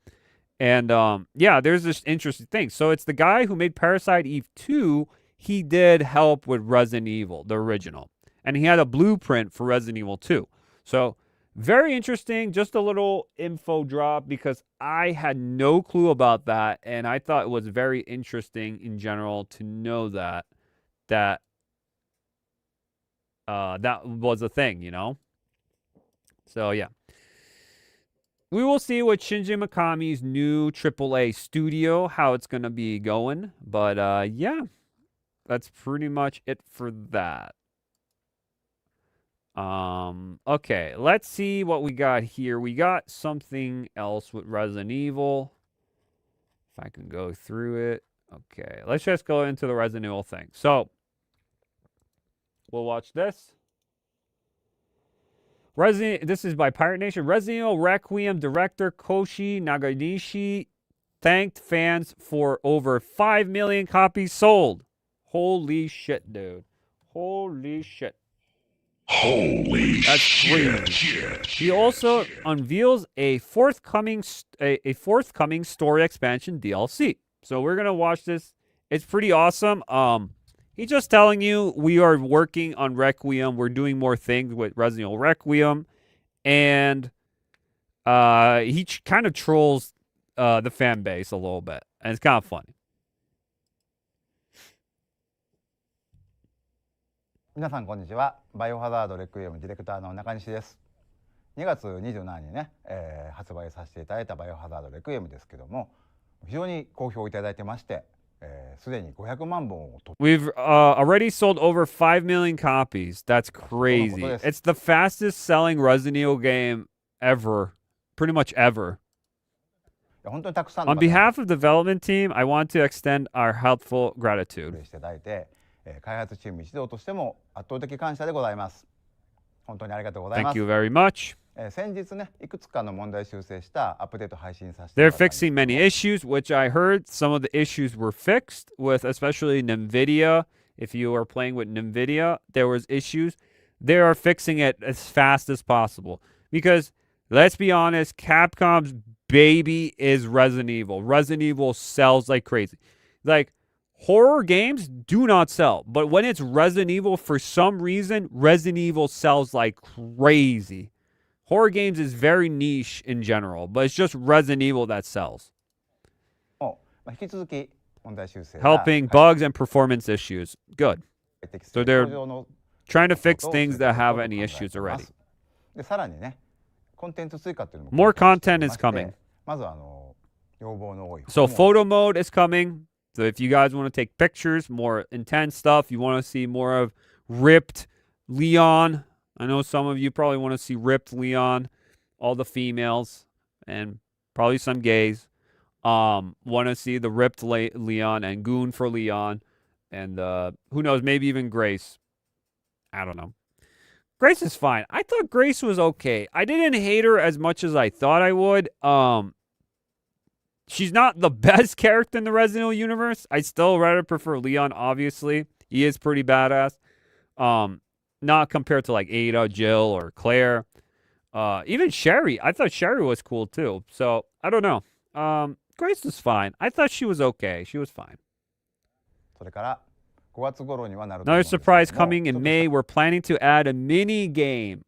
And yeah, there's this interesting thing. So it's the guy who made Parasite Eve 2. He did help with Resident Evil, the original. And he had a blueprint for Resident Evil 2. So very interesting. Just a little info drop because I had no clue about that. And I thought it was very interesting in general to know that that was a thing, you know? So, yeah. We will see with Shinji Mikami's new AAA studio, how it's going to be going. But, yeah, that's pretty much it for that. Okay, let's see what we got here. We got something else with Resident Evil. If I can go through it. Okay, let's just go into the Resident Evil thing. So, we'll watch this. This is by Pirate Nation. Resident Evil Requiem director Koshi Naganishi thanked fans for over 5 million copies sold. Holy shit, dude. Holy shit.
Holy
That's
shit,
crazy. He also unveils a forthcoming story expansion DLC. So we're gonna watch this. It's pretty awesome. He's just telling you we are working on Requiem. We're doing more things with Resident Evil Requiem, and he kind of trolls the fan base a little bit, and it's kind of funny.
皆さんこんにちは。バイオハザードレクイエムディレクターの中西です。2月27日にね、発売させていただいたバイオハザードレクイエムですけども、非常に好評をいただいてまして、すでに500万本を突破。
We've already sold over 5 million copies. That's crazy. It's the fastest selling Resident Evil game ever. Pretty much ever. On behalf of the development team, I want to extend our heartfelt gratitude.
開発チーム一同としても圧倒的感謝でございます。本当にありがとうございます。
Thank you very much.
先日ね、いくつかの問題修正したアップデート配信させて。
They're fixing many issues, which I heard some of the issues were fixed with, especially NVIDIA. If you are playing with NVIDIA, there was issues. They are fixing it as fast as possible because let's be honest, Capcom's baby is Resident Evil. Resident Evil sells like crazy. Like horror games do not sell, but when it's Resident Evil, for some reason, Resident Evil sells like crazy. Horror games is very niche in general, but it's just Resident Evil that sells. Helping bugs and performance issues. Good. So they're trying to fix things that have any issues already. More content is coming. So photo mode is coming. So if you guys want to take pictures, more intense stuff, you want to see more of ripped Leon. I know some of you probably want to see ripped Leon, all the females, and probably some gays. Want to see the ripped Leon and Goon for Leon. And who knows, maybe even Grace. I don't know. Grace is fine. I thought Grace was okay. I didn't hate her as much as I thought I would. She's not the best character in the Resident Evil universe. I still rather prefer Leon, obviously. He is pretty badass. Not compared to like Ada, Jill, or Claire. Even Sherry. I thought Sherry was cool too. So, I don't know. Grace was fine. I thought she was okay. She was fine. Another surprise coming in May. We're planning to add a mini game.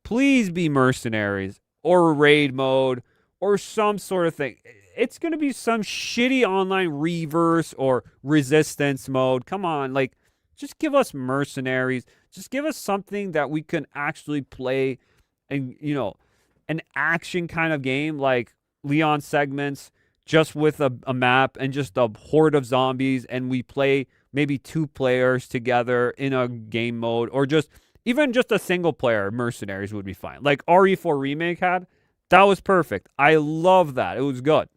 Please be mercenaries or raid mode or some sort of thing. it's going to be some shitty online reverse or resistance mode. Come on, like, just give us mercenaries. Just give us something that we can actually play and, you know, an action kind of game like Leon Segments, just with a map and just a horde of zombies, and we play maybe 2 players together in a game mode, or just even just a single player mercenaries would be fine. Like RE4 Remake had, that was perfect. I love that. It was good.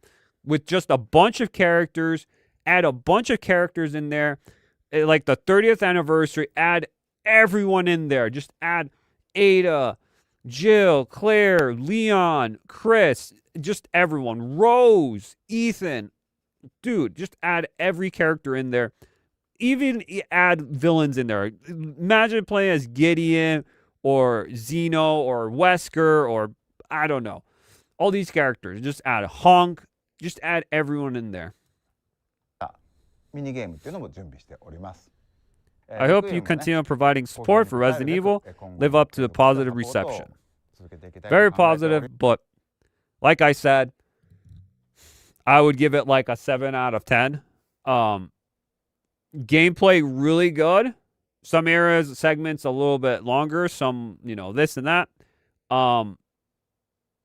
With just a bunch of characters, add a bunch of characters in there. Like the 30th anniversary, add everyone in there. Just add Ada, Jill, Claire, Leon, Chris, just everyone. Rose, Ethan. Dude, just add every character in there. Even add villains in there. Imagine playing as Gideon or Zeno or Wesker or I don't know. All these characters. Just add Honk. Just add everyone in there.
ミニゲームっていうのも準備しております。
I hope you continue providing support for Resident Evil. Live up to the positive reception. Very positive, but like I said, I would give it like a 7 out of 10. Gameplay really good. Some areas, segments a little bit longer. Some, you know, this and that.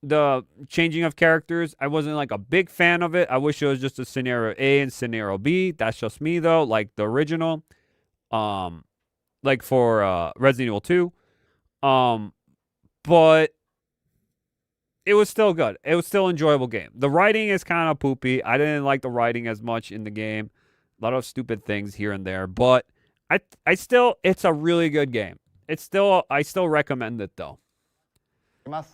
The changing of characters, I wasn't like a big fan of it. I wish it was just a scenario A and scenario B. That's just me though, like the original. Like for Resident Evil 2. But it was still good. It was still an enjoyable game. The writing is kind of poopy. I didn't like the writing as much in the game. A lot of stupid things here and there, but I still, it's a really good game. It's still, I still recommend it though. One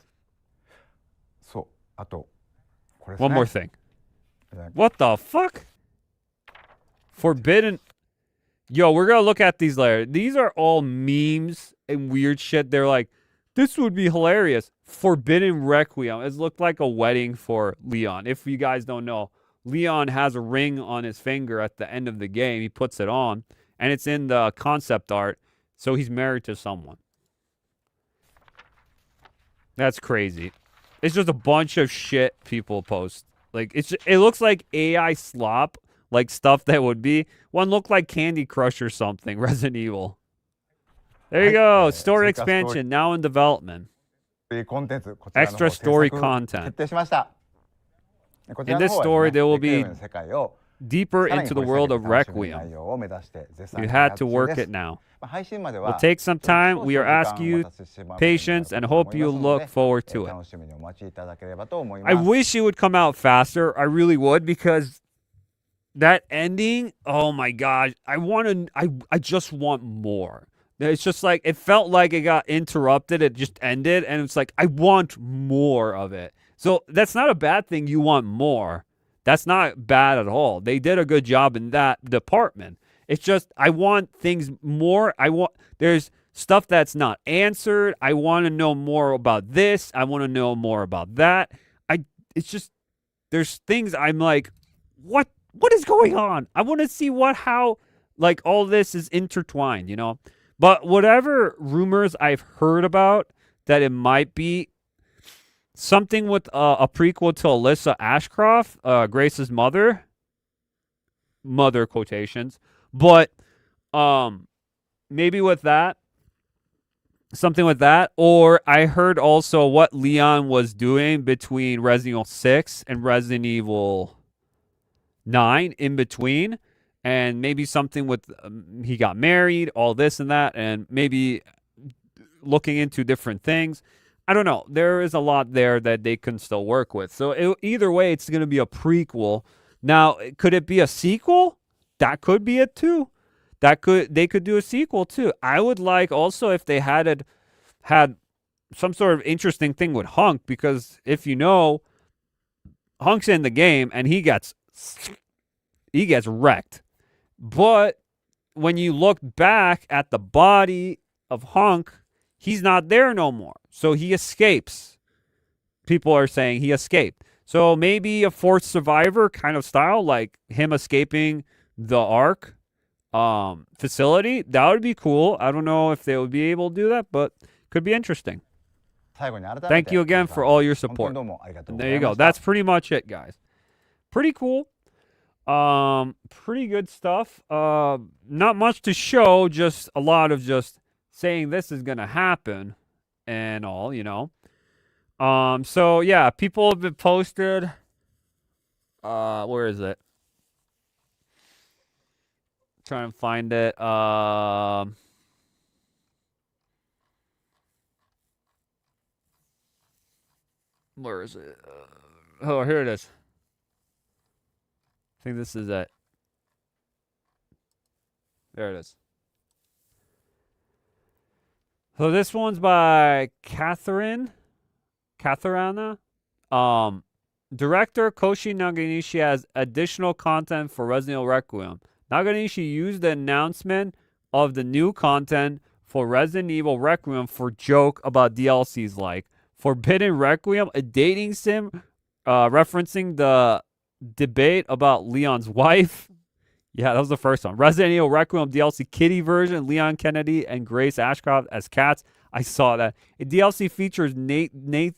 more thing. What the fuck? Forbidden. Yo, we're going to look at these later. These are all memes and weird shit. They're like, this would be hilarious. Forbidden Requiem. It looked like a wedding for Leon. If you guys don't know, Leon has a ring on his finger at the end of the game. He puts it on, and it's in the concept art. So he's married to someone. That's crazy. It's just a bunch of shit people post. Like, it looks like AI slop. Like stuff that would be. One looked like Candy Crush or something. Resident Evil. There you go. Story expansion now in development. Extra story content. In this story, there will be deeper into the world of Requiem. You had to work it now. It'll take some time. We are asking you patience and hope you look forward to it. I wish it would come out faster. I really would, because that ending, oh my gosh, I just want more. It's just like, it felt like it got interrupted. It just ended, and it's like, I want more of it. So that's not a bad thing. You want more. That's not bad at all. They did a good job in that department. It's just, I want things more. There's stuff that's not answered. I want to know more about this. I want to know more about that. It's just, there's things I'm like, what is going on? I want to see how, like, all this is intertwined, you know? But whatever rumors I've heard about that it might be something with a prequel to Alyssa Ashcroft, Grace's mother quotations, but maybe with that, something with that. Or I heard also what Leon was doing between Resident Evil 6 and Resident Evil 9 in between, and maybe something with he got married, all this and that, and maybe looking into different things. I don't know. There is a lot there that they can still work with. So either way, it's going to be a prequel. Now, could it be a sequel? That could be it too. They could do a sequel too. I would like also if they had some sort of interesting thing with Hunk, because if you know, Hunk's in the game and he gets wrecked. But when you look back at the body of Hunk, he's not there no more. So he escapes. People are saying he escaped. So maybe a fourth survivor kind of style, like him escaping the Ark facility. That would be cool. I don't know if they would be able to do that, but could be interesting. Thank you again for all your support. And there you go. That's pretty much it, guys. Pretty cool. Pretty good stuff. Not much to show, just a lot of just saying this is gonna happen and all, you know. So yeah, people have been posted. Where is it? Trying to find it. Where is it? Oh, here it is. I think this is it. There it is. So this one's by Katharina. Director Koshi Naganishi has additional content for Resident Evil Requiem. Naganishi used the announcement of the new content for Resident Evil Requiem for joke about DLCs like Forbidden Requiem, a dating sim referencing the debate about Leon's wife. Yeah, that was the first one. Resident Evil Requiem DLC Kitty version, Leon Kennedy and Grace Ashcroft as cats. I saw that. A DLC features Nathan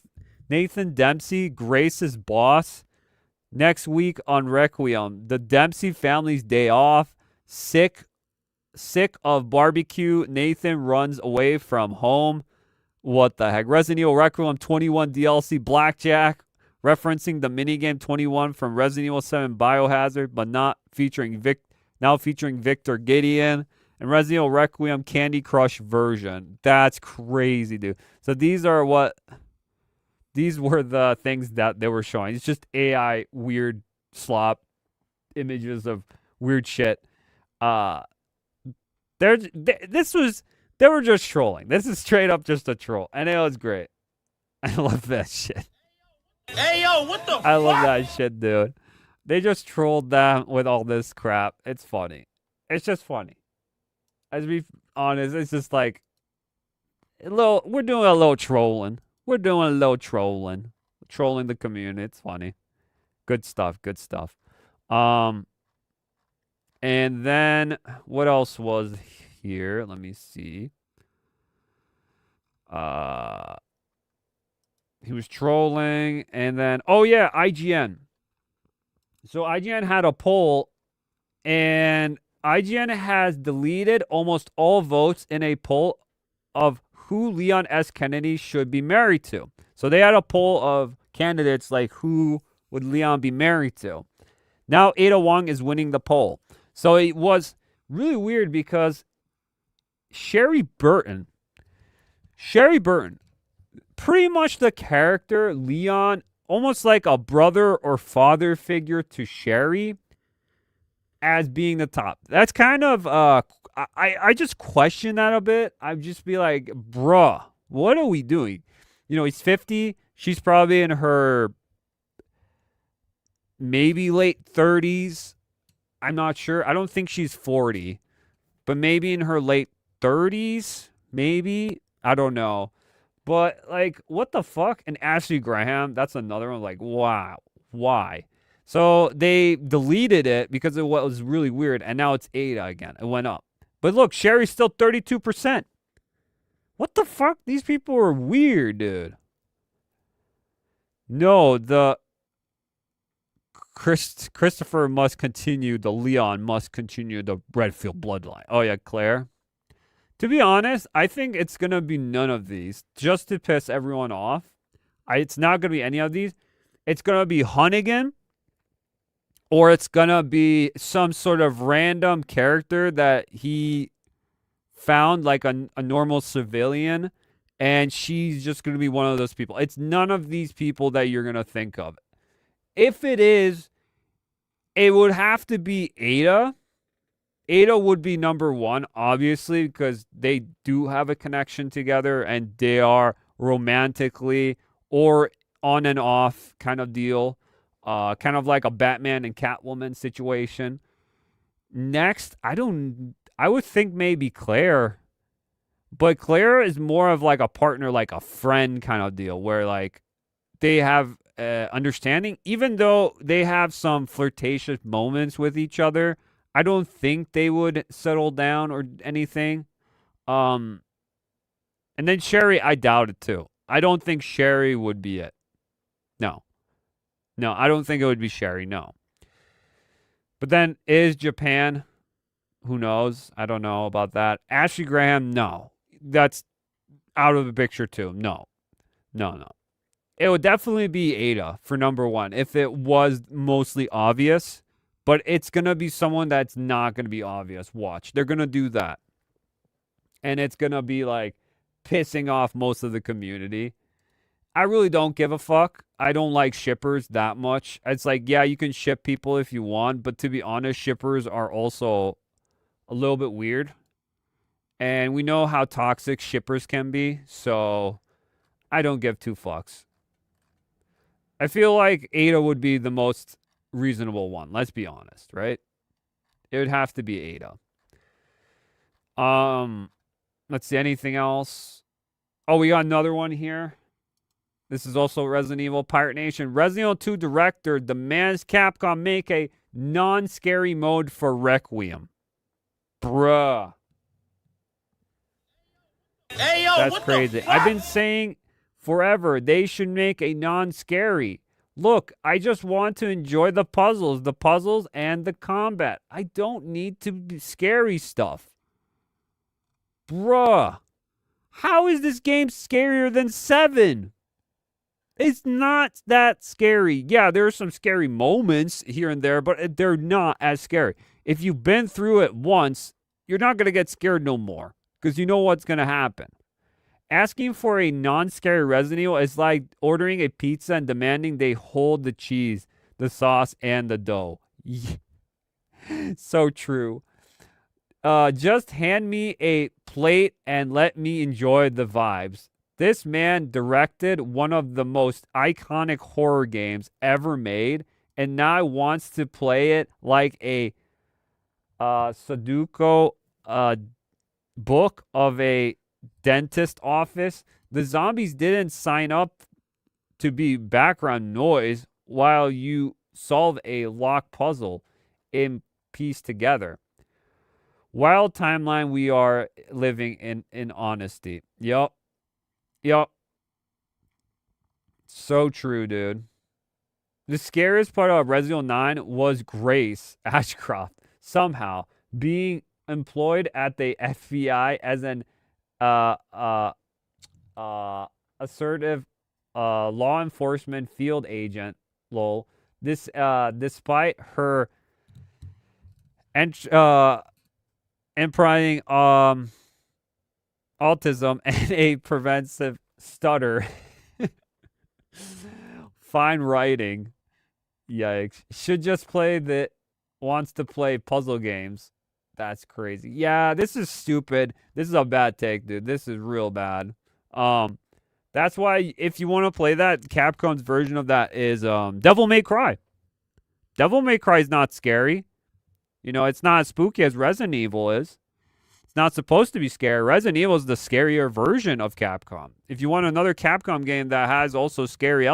Dempsey, Grace's boss. Next week on Requiem, the Dempsey family's day off. Sick of barbecue, Nathan runs away from home. What the heck? Resident Evil Requiem 21 DLC Blackjack, referencing the minigame 21 from Resident Evil 7 Biohazard, but not featuring now featuring Victor Gideon. And Resident Evil Requiem Candy Crush version. That's crazy, dude. So these were the things that they were showing. It's just AI weird slop images of weird shit. They were just trolling. This is straight up just a troll. And it was great. I love that shit.
Hey, yo, what the
I love that shit, dude. They just trolled them with all this crap. It's funny. It's just funny. As be honest, it's just like we're doing a little trolling. We're doing a little trolling. Trolling the community. It's funny. Good stuff. Good stuff. And then what else was here? Let me see. He was trolling, and then IGN. So IGN had a poll, and IGN has deleted almost all votes in a poll of who Leon S. Kennedy should be married to. So they had a poll of candidates like who would Leon be married to. Now Ada Wong is winning the poll. So it was really weird because Sherry Burton, pretty much the character Leon, almost like a brother or father figure to Sherry, as being the top. That's kind of I just question that a bit. I'd just be like, bruh, what are we doing? You know, he's 50. She's probably in her maybe late 30s. I'm not sure. I don't think she's 40, but maybe in her late 30s, maybe. I don't know. But, like, what the fuck? And Ashley Graham, that's another one. Like, wow. Why? So they deleted it because it was really weird, and now it's Ada again. It went up. But look, Sherry's still 32%. What the fuck? These people are weird, dude. No, the Christopher must continue. The Leon must continue the Redfield bloodline. Oh, yeah, Claire. To be honest, I think it's going to be none of these just to piss everyone off. It's not going to be any of these. It's going to be Hunnigan, or it's going to be some sort of random character that he found, like a normal civilian, and she's just going to be one of those people. It's none of these people that you're going to think of. If it is, it would have to be Ada. Ada would be number one, obviously, because they do have a connection together and they are romantically or on and off kind of deal. Kind of like a Batman and Catwoman situation. Next, I would think maybe Claire. But Claire is more of like a partner, like a friend kind of deal, where like they have understanding. Even though they have some flirtatious moments with each other, I don't think they would settle down or anything. And then Sherry, I doubt it too. I don't think Sherry would be it. No, I don't think it would be Sherry, no. But then is Japan? Who knows? I don't know about that. Ashley Graham, no. That's out of the picture too. No. It would definitely be Ada for number one if it was mostly obvious. But it's going to be someone that's not going to be obvious. Watch. They're going to do that. And it's going to be like pissing off most of the community. I really don't give a fuck. I don't like shippers that much. It's like, yeah, you can ship people if you want. But to be honest, shippers are also a little bit weird. And we know how toxic shippers can be. So I don't give two fucks. I feel like Ada would be the most reasonable one. Let's be honest, right? It would have to be Ada. Let's see, anything else? Oh, we got another one here. This is also Resident Evil Pirate Nation. Resident Evil 2 director demands Capcom make a non-scary mode for Requiem. Bruh.
Hey, yo,
That's
what
crazy.
the fuck?
I've been saying forever they should make a non-scary. Look, I just want to enjoy the puzzles and the combat. I don't need to be scary stuff. Bruh. How is this game scarier than 7? It's not that scary. Yeah, there are some scary moments here and there, but they're not as scary. If you've been through it once, you're not going to get scared no more because you know what's going to happen. Asking for a non-scary Resident Evil is like ordering a pizza and demanding they hold the cheese, the sauce, and the dough. So true. Just hand me a plate and let me enjoy the vibes. This man directed one of the most iconic horror games ever made, and now wants to play it like a Sudoku book of a dentist office. The zombies didn't sign up to be background noise while you solve a locked puzzle and piece together. Wild timeline we are living in honesty. Yup. So true, dude. The scariest part of Resident Evil 9 was Grace Ashcroft somehow being employed at the FBI as an assertive law enforcement field agent. Lol. This despite her implying autism and a preventive stutter. Fine writing. Yikes. Should just wants to play puzzle games. That's crazy. Yeah, this is stupid. This is a bad take, dude. This is real bad. That's why if you want to play that, Capcom's version of that is Devil May Cry. Devil May Cry is not scary. You know, it's not as spooky as Resident Evil is. It's not supposed to be scary. Resident Evil is the scarier version of Capcom. If you want another Capcom game that has also scary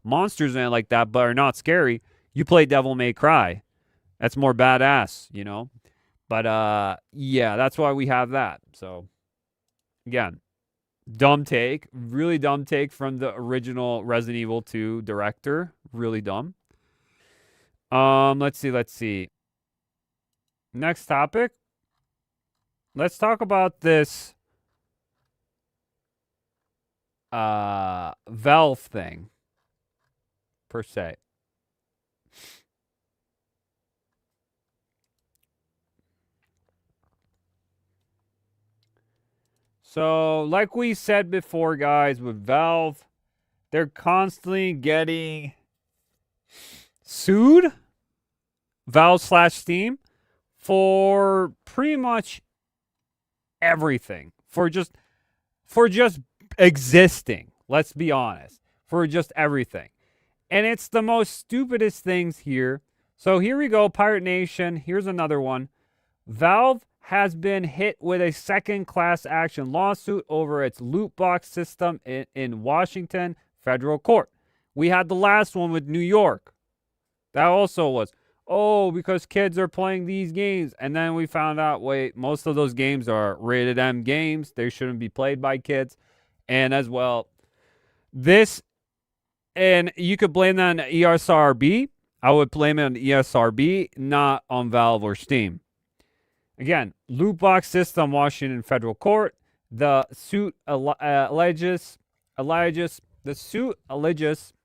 monsters in it like that, but are not scary, you play Devil May Cry. That's more badass, you know? But, yeah, that's why we have that. So, again, dumb take. Really dumb take from the original Resident Evil 2 director. Really dumb. Let's see. Next topic. Let's talk about this Valve thing, per se. So, like we said before, guys, with Valve, they're constantly getting sued, Valve/Steam, for pretty much everything. For just existing. Let's be honest. For just everything. And it's the most stupidest things here. So here we go, Pirate Nation. Here's another one. Valve has been hit with a second class action lawsuit over its loot box system in Washington federal court. We had the last one with New York. That also was, because kids are playing these games. And then we found out, wait, most of those games are rated M games. They shouldn't be played by kids. And as well, and you could blame that on ESRB. I would blame it on ESRB, not on Valve or Steam. Again, loot box system, Washington federal court. The suit alleges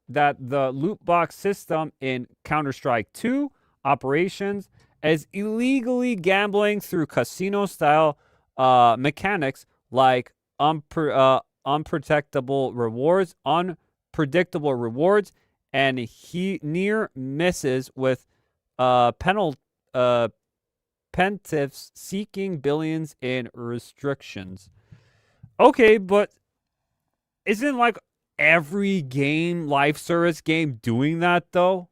that the loot box system in Counter-Strike 2 operations is illegally gambling through casino-style mechanics like unpredictable rewards, and he near misses with plaintiffs seeking billions in restrictions. Okay, but isn't like every game, live service game, doing that though?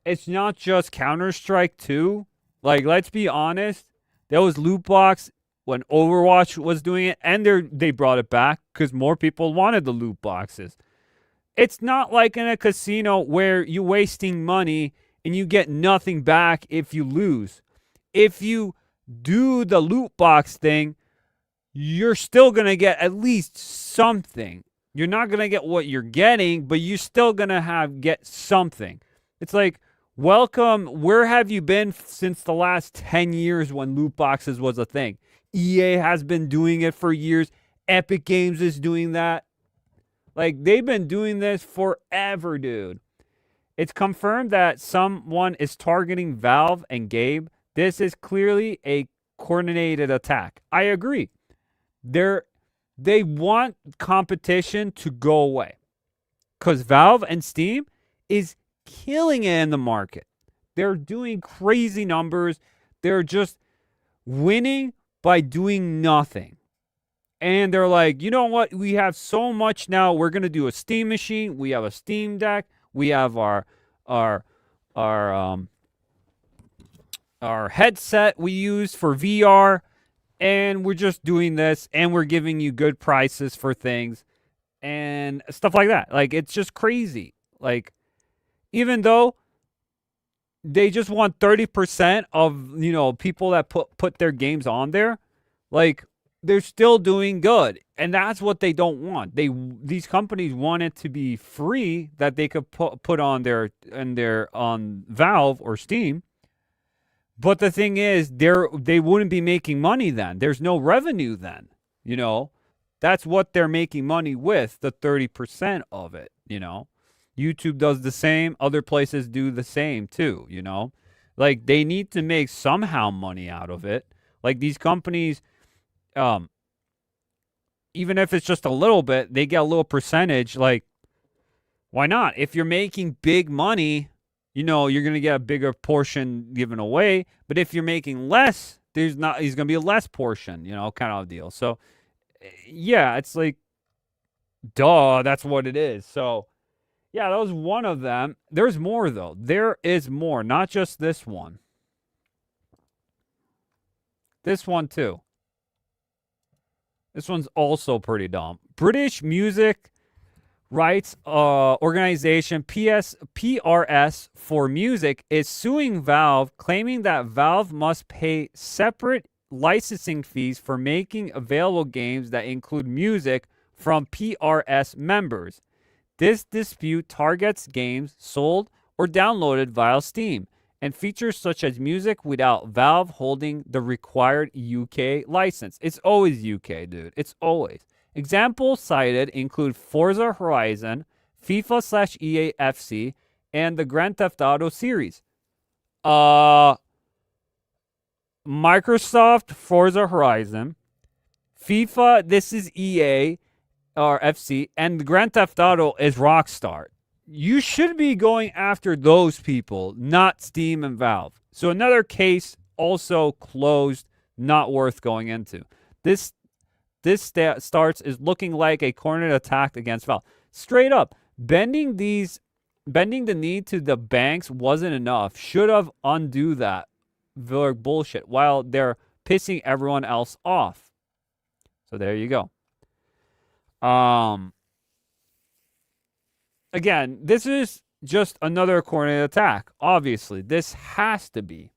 It's not just Counter-Strike 2. Like, let's be honest. There was loot box when Overwatch was doing it, and they brought it back because more people wanted the loot boxes. It's not like in a casino where you're wasting money and you get nothing back if you lose. If you do the loot box thing, you're still going to get at least something. You're not going to get what you're getting, but you're still going to get something. It's like, welcome, where have you been since the last 10 years when loot boxes was a thing? EA has been doing it for years. Epic Games is doing that. Like, they've been doing this forever, dude. It's confirmed that someone is targeting Valve and Gabe. This is clearly a coordinated attack. I agree. They want competition to go away because Valve and Steam is killing it in the market. They're doing crazy numbers. They're just winning by doing nothing. And they're like, you know what? We have so much now. We're going to do a Steam machine. We have a Steam Deck. We have our headset we use for VR. And we're just doing this. And we're giving you good prices for things. And stuff like that. Like, it's just crazy. Like, even though they just want 30% of, people that put their games on there. Like, they're still doing good, and that's what they don't want. These companies want it to be free that they could put on on Valve or Steam. But the thing is, they wouldn't be making money then. There's no revenue then. That's what they're making money with, the 30% of it. YouTube does the same. Other places do the same too. Like, they need to make somehow money out of it. Like, these companies. Even if it's just a little bit, they get a little percentage. Like, why not? If you're making big money, you're going to get a bigger portion given away. But if you're making less, there's going to be a less portion, kind of deal. So, yeah, it's like, duh, that's what it is. So, yeah, that was one of them. There's more, though. There is more, not just this one. This one, too. This one's also pretty dumb. British music rights organization PRS for Music is suing Valve, claiming that Valve must pay separate licensing fees for making available games that include music from PRS members. This dispute targets games sold or downloaded via Steam and features such as music without Valve holding the required UK license. It's always UK, dude. It's always. Examples cited include Forza Horizon, FIFA/EA FC, and the Grand Theft Auto series. Microsoft, Forza Horizon, FIFA, this is EA or FC, and the Grand Theft Auto is Rockstar. You should be going after those people, not Steam and Valve. So another case also closed, not worth going into. This starts is looking like a cornered attack against Valve. Straight up, bending the knee to the banks wasn't enough. Should have undo that. Bullshit. While they're pissing everyone else off. So there you go. Again, this is just another cornered attack. Obviously, this has to be.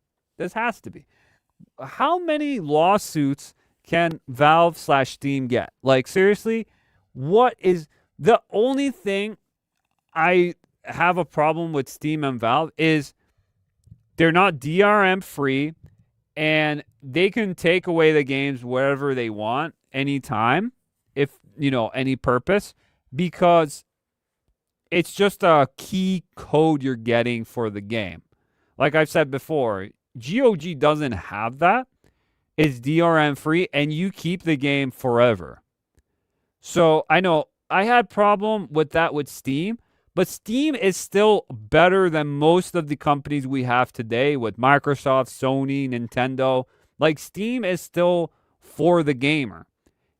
How many lawsuits can Valve/Steam get? Like, seriously, what is the only thing I have a problem with Steam and Valve is they're not DRM free, and they can take away the games wherever they want, anytime, if, any purpose, because it's just a key code you're getting for the game. Like I've said before, GOG doesn't have that. It's DRM free, and you keep the game forever. So I know I had problem with that with Steam, but Steam is still better than most of the companies we have today with Microsoft, Sony, Nintendo. Like, Steam is still for the gamer.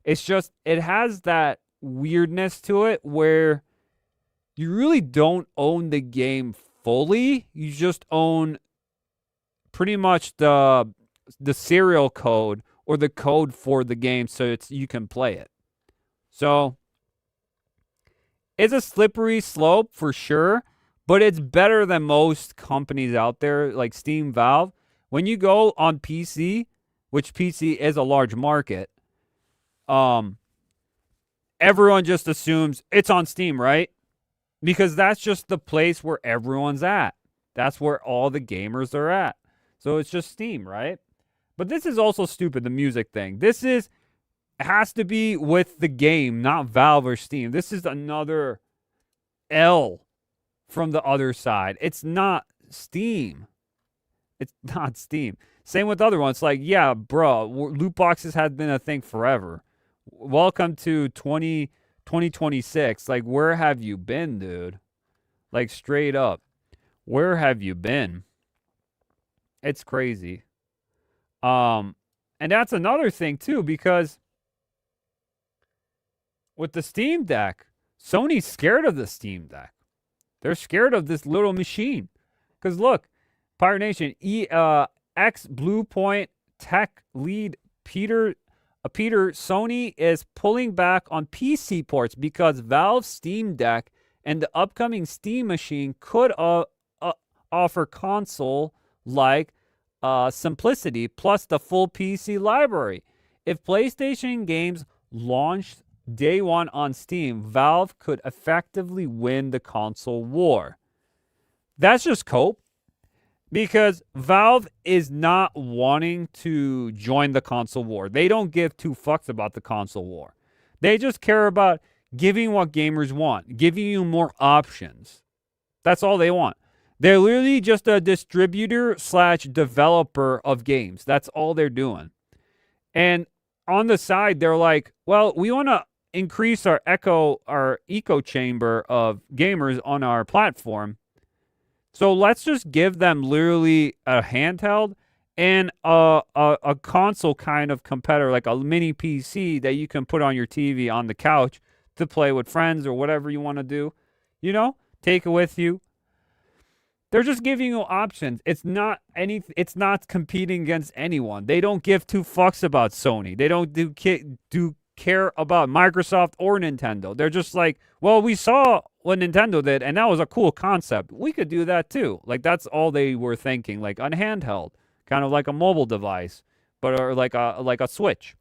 It's just, it has that weirdness to it where you really don't own the game fully. You just own pretty much the serial code or the code for the game, so you can play it. So it's a slippery slope for sure, but it's better than most companies out there like Steam, Valve. When you go on PC, which PC is a large market, everyone just assumes it's on Steam, right? Because that's just the place where everyone's at. That's where all the gamers are at. So it's just Steam, right? But this is also stupid, the music thing. This has to be with the game, not Valve or Steam. This is another L from the other side. It's not Steam. It's not Steam. Same with other ones. Like, yeah, bro, loot boxes have been a thing forever. Welcome to 2026. Like, where have you been, dude? Like, straight up. Where have you been? It's crazy. And that's another thing, too, because with the Steam Deck, Sony's scared of the Steam Deck. They're scared of this little machine. Because look, Pirate Nation, ex-Bluepoint tech lead Peter, Sony is pulling back on PC ports because Valve's Steam Deck and the upcoming Steam machine could offer console-like simplicity plus the full PC library. If PlayStation games launched day one on Steam, Valve could effectively win the console war. That's just cope, because Valve is not wanting to join the console war. They don't give two fucks about the console war. They just care about giving what gamers want, giving you more options. That's all they want. They're literally just a distributor / developer of games. That's all they're doing. And on the side, they're like, well, we want to increase our echo chamber of gamers on our platform. So let's just give them literally a handheld and a console kind of competitor, like a mini PC that you can put on your TV on the couch to play with friends or whatever you want to do. Take it with you. They're just giving you options. It's not competing against anyone. They don't give two fucks about Sony. They don't do care about Microsoft or Nintendo. They're just like, well, we saw what Nintendo did, and that was a cool concept. We could do that too. Like, that's all they were thinking, like on handheld, kind of like a mobile device, or like a Switch.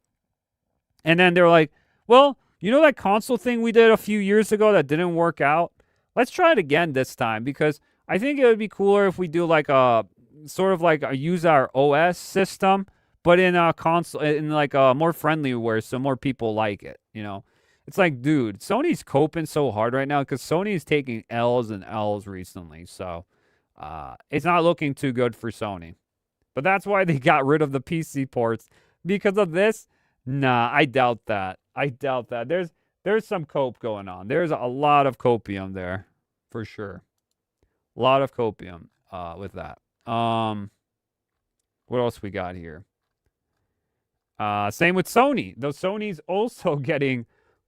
And then they're like, well, that console thing we did a few years ago that didn't work out? Let's try it again this time, because I think it would be cooler if we do like a sort of like use our OS system, but in a console, in like a more friendly way, so more people like it. It's like, dude, Sony's coping so hard right now because Sony's taking L's and L's recently, so it's not looking too good for Sony. But that's why they got rid of the PC ports because of this. Nah, I doubt that. There's some cope going on. There's a lot of copium there, for sure. A lot of copium with that. What else we got here? Same with Sony. Though Sony's also getting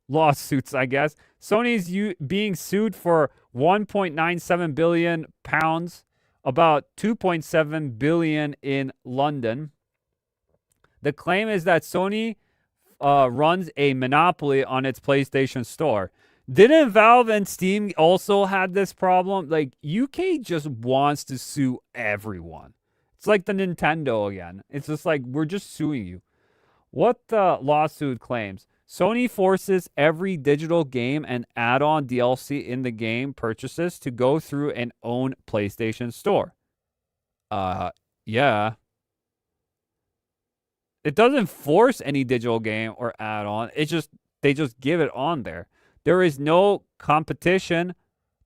lawsuits, I guess. Sony's being sued for 1.97 billion pounds, about 2.7 billion in London. The claim is that Sony runs a monopoly on its PlayStation Store. Didn't Valve and Steam also had this problem? Like, UK just wants to sue everyone. It's like the Nintendo again. It's just like, we're just suing you. What the lawsuit claims: Sony forces every digital game and add-on DLC in the game purchases to go through an own PlayStation Store. Yeah. It doesn't force any digital game or add-on. They just give it on there. There is no competition.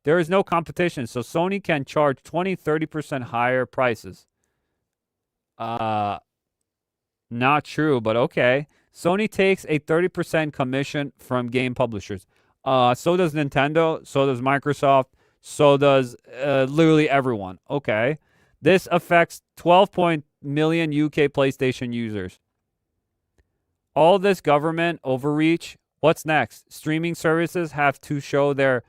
So Sony can charge 20-30% higher prices. Not true, but okay. Sony takes a 30% commission from game publishers. So does Nintendo, so does Microsoft, so does literally everyone. Okay. This affects 12 million UK PlayStation users. All this government overreach, what's next? Streaming services have to show their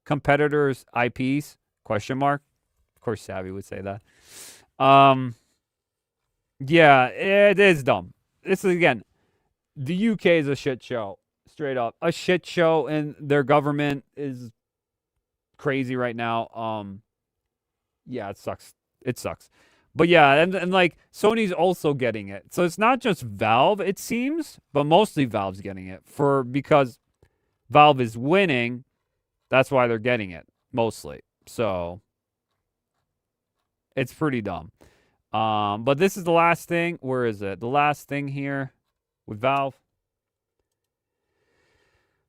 competitors' IPs? Question mark. Of course, Savvy would say that. Yeah, it is dumb. This is, again, the UK is a shit show. Straight up. A shit show, and their government is crazy right now. Yeah, it sucks. It sucks. But yeah, and like Sony's also getting it. So it's not just Valve, it seems, but mostly Valve's getting it because Valve is winning. That's why they're getting it mostly. So it's pretty dumb. But this is the last thing. Where is it? The last thing here with Valve.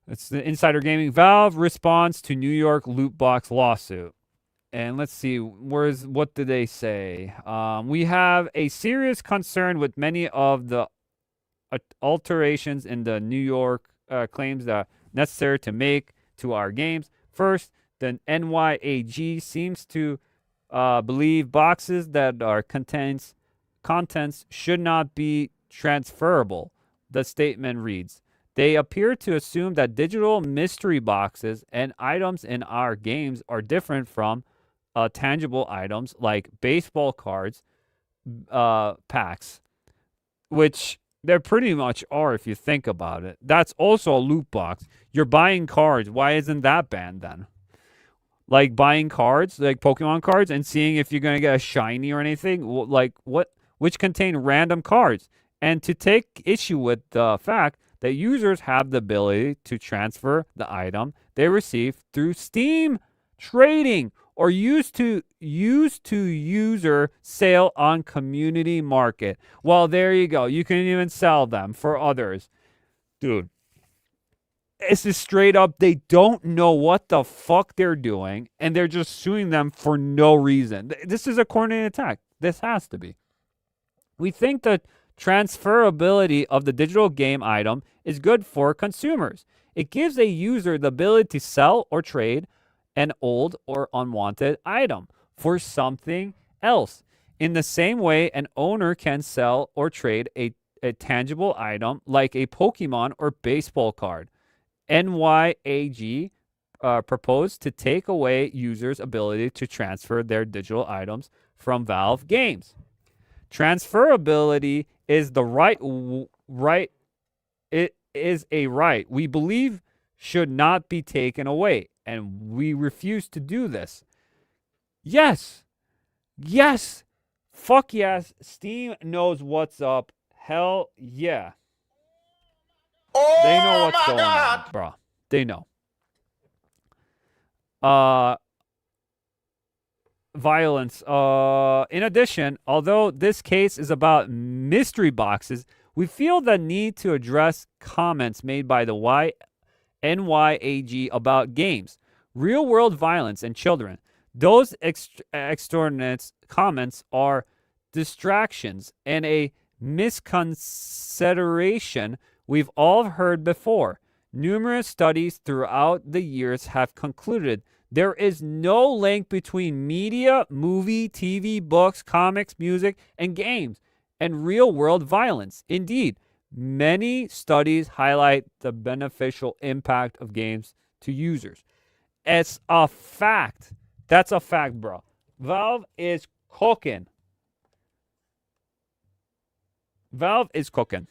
It's the Insider Gaming. Valve responds to New York loot box lawsuit. And let's see, what did they say? We have a serious concern with many of the alterations in the New York claims that are necessary to make to our games. First, the NYAG seems to believe boxes that are contents should not be transferable. The statement reads, they appear to assume that digital mystery boxes and items in our games are different from tangible items like baseball cards, packs, which they pretty much are if you think about it. That's also a loot box. You're buying cards. Why isn't that banned then? Like buying cards, like Pokemon cards, and seeing if you're going to get a shiny or anything, which contain random cards. And to take issue with the fact that users have the ability to transfer the item they receive through Steam trading or used to user sale on community market. Well, there you go. You can even sell them for others. Dude, this is straight up, they don't know what the fuck they're doing, and they're just suing them for no reason. This is a coordinated attack. This has to be. We think that transferability of the digital game item is good for consumers. It gives a user the ability to sell or trade an old or unwanted item for something else. In the same way, an owner can sell or trade a tangible item like a Pokemon or baseball card. NYAG proposed to take away users' ability to transfer their digital items from Valve games. Transferability is the right. It is a right we believe should not be taken away, and we refuse to do this. Yes. Fuck yes. Steam knows what's up. Hell yeah. They know what's going on, bro. They know. Violence. In addition, although this case is about mystery boxes, we feel the need to address comments made by the NYAG about games, real-world violence, and children. Those extraordinary comments are distractions and a misconsideration we've all heard before. Numerous studies throughout the years have concluded there is no link between media, movie, TV, books, comics, music, and games, and real-world violence. Indeed, many studies highlight the beneficial impact of games to users. It's a fact. That's a fact, bro. Valve is cooking. Valve Steam's cooking.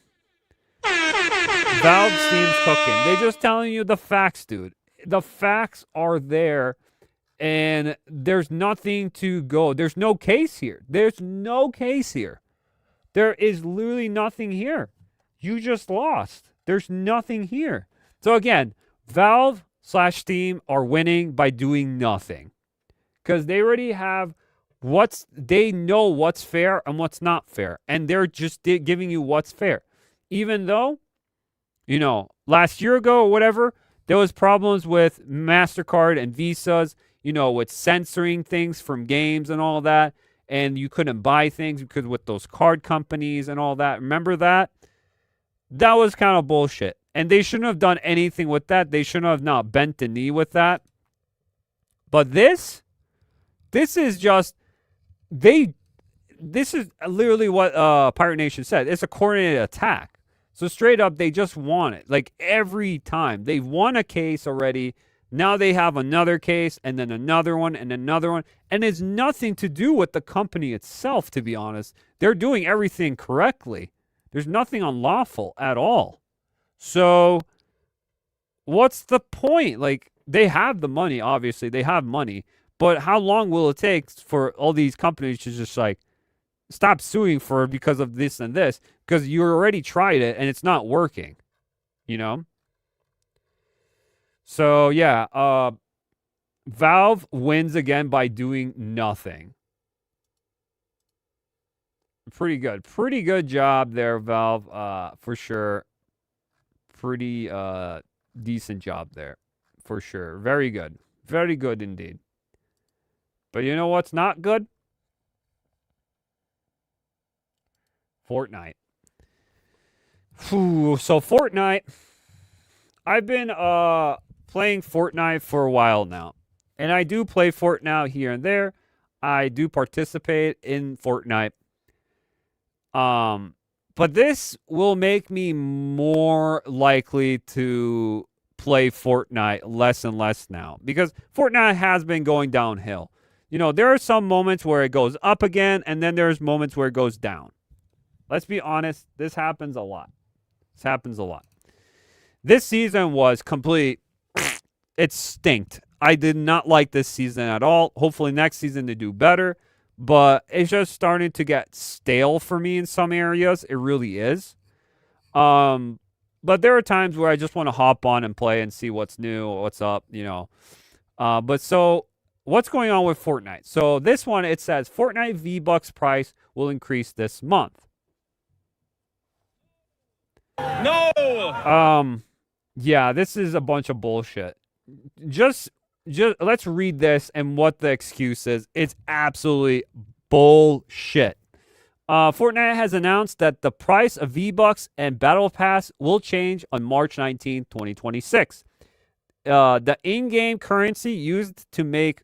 They're just telling you the facts, dude. The facts are there, and there's nothing to go. There's no case here. There is literally nothing here. You just lost. There's nothing here. So again, Valve/Steam are winning by doing nothing, because they already have They know what's fair and what's not fair, and they're just giving you what's fair. Even though, last year ago or whatever, there was problems with MasterCard and Visas, with censoring things from games and all that, and you couldn't buy things because with those card companies and all that. Remember that? That was kind of bullshit. And they shouldn't have done anything with that. They shouldn't have not bent the knee with that. But this is just, this is literally what Pirate Nation said. It's a coordinated attack. So straight up, they just want it. Like every time. They've won a case already. Now they have another case and then another one and another one. And it's nothing to do with the company itself, to be honest. They're doing everything correctly. There's nothing unlawful at all. So what's the point? Like, they have the money, obviously. They have money. But how long will it take for all these companies to just, like, stop suing for it because of this and this? Because you already tried it and it's not working. So, yeah. Valve wins again by doing nothing. Pretty good. Pretty good job there, Valve, for sure. Pretty decent job there, for sure. Very good. Very good indeed. But you know what's not good? Fortnite. So Fortnite, I've been playing Fortnite for a while now. And I do play Fortnite here and there. I do participate in Fortnite. But this will make me more likely to play Fortnite less and less now. Because Fortnite has been going downhill. There are some moments where it goes up again, and then there's moments where it goes down. Let's be honest, this happens a lot. This season was complete. It stinked. I did not like this season at all. Hopefully next season they do better. But it's just starting to get stale for me in some areas. It really is. But there are times where I just want to hop on and play and see what's new, what's up, But so, what's going on with Fortnite? So this one, it says Fortnite V-Bucks price will increase this month.
No!
Yeah, this is a bunch of bullshit. Just let's read this and what the excuse is. It's absolutely bullshit. Fortnite has announced that the price of V-Bucks and Battle Pass will change on March 19, 2026. The in-game currency used to make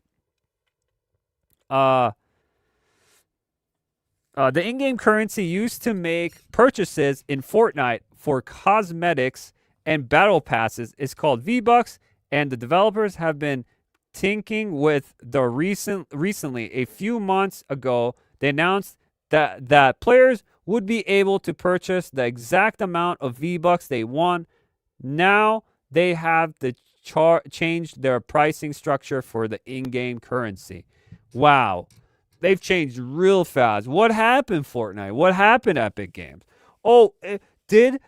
purchases in Fortnite for cosmetics and battle passes is called V-Bucks, and the developers have been tinkering with the recently. A few months ago, they announced that players would be able to purchase the exact amount of V-Bucks they want. Now they have to change their pricing structure for the in-game currency. Wow. They've changed real fast. What happened, Fortnite? What happened, Epic Games? Oh, did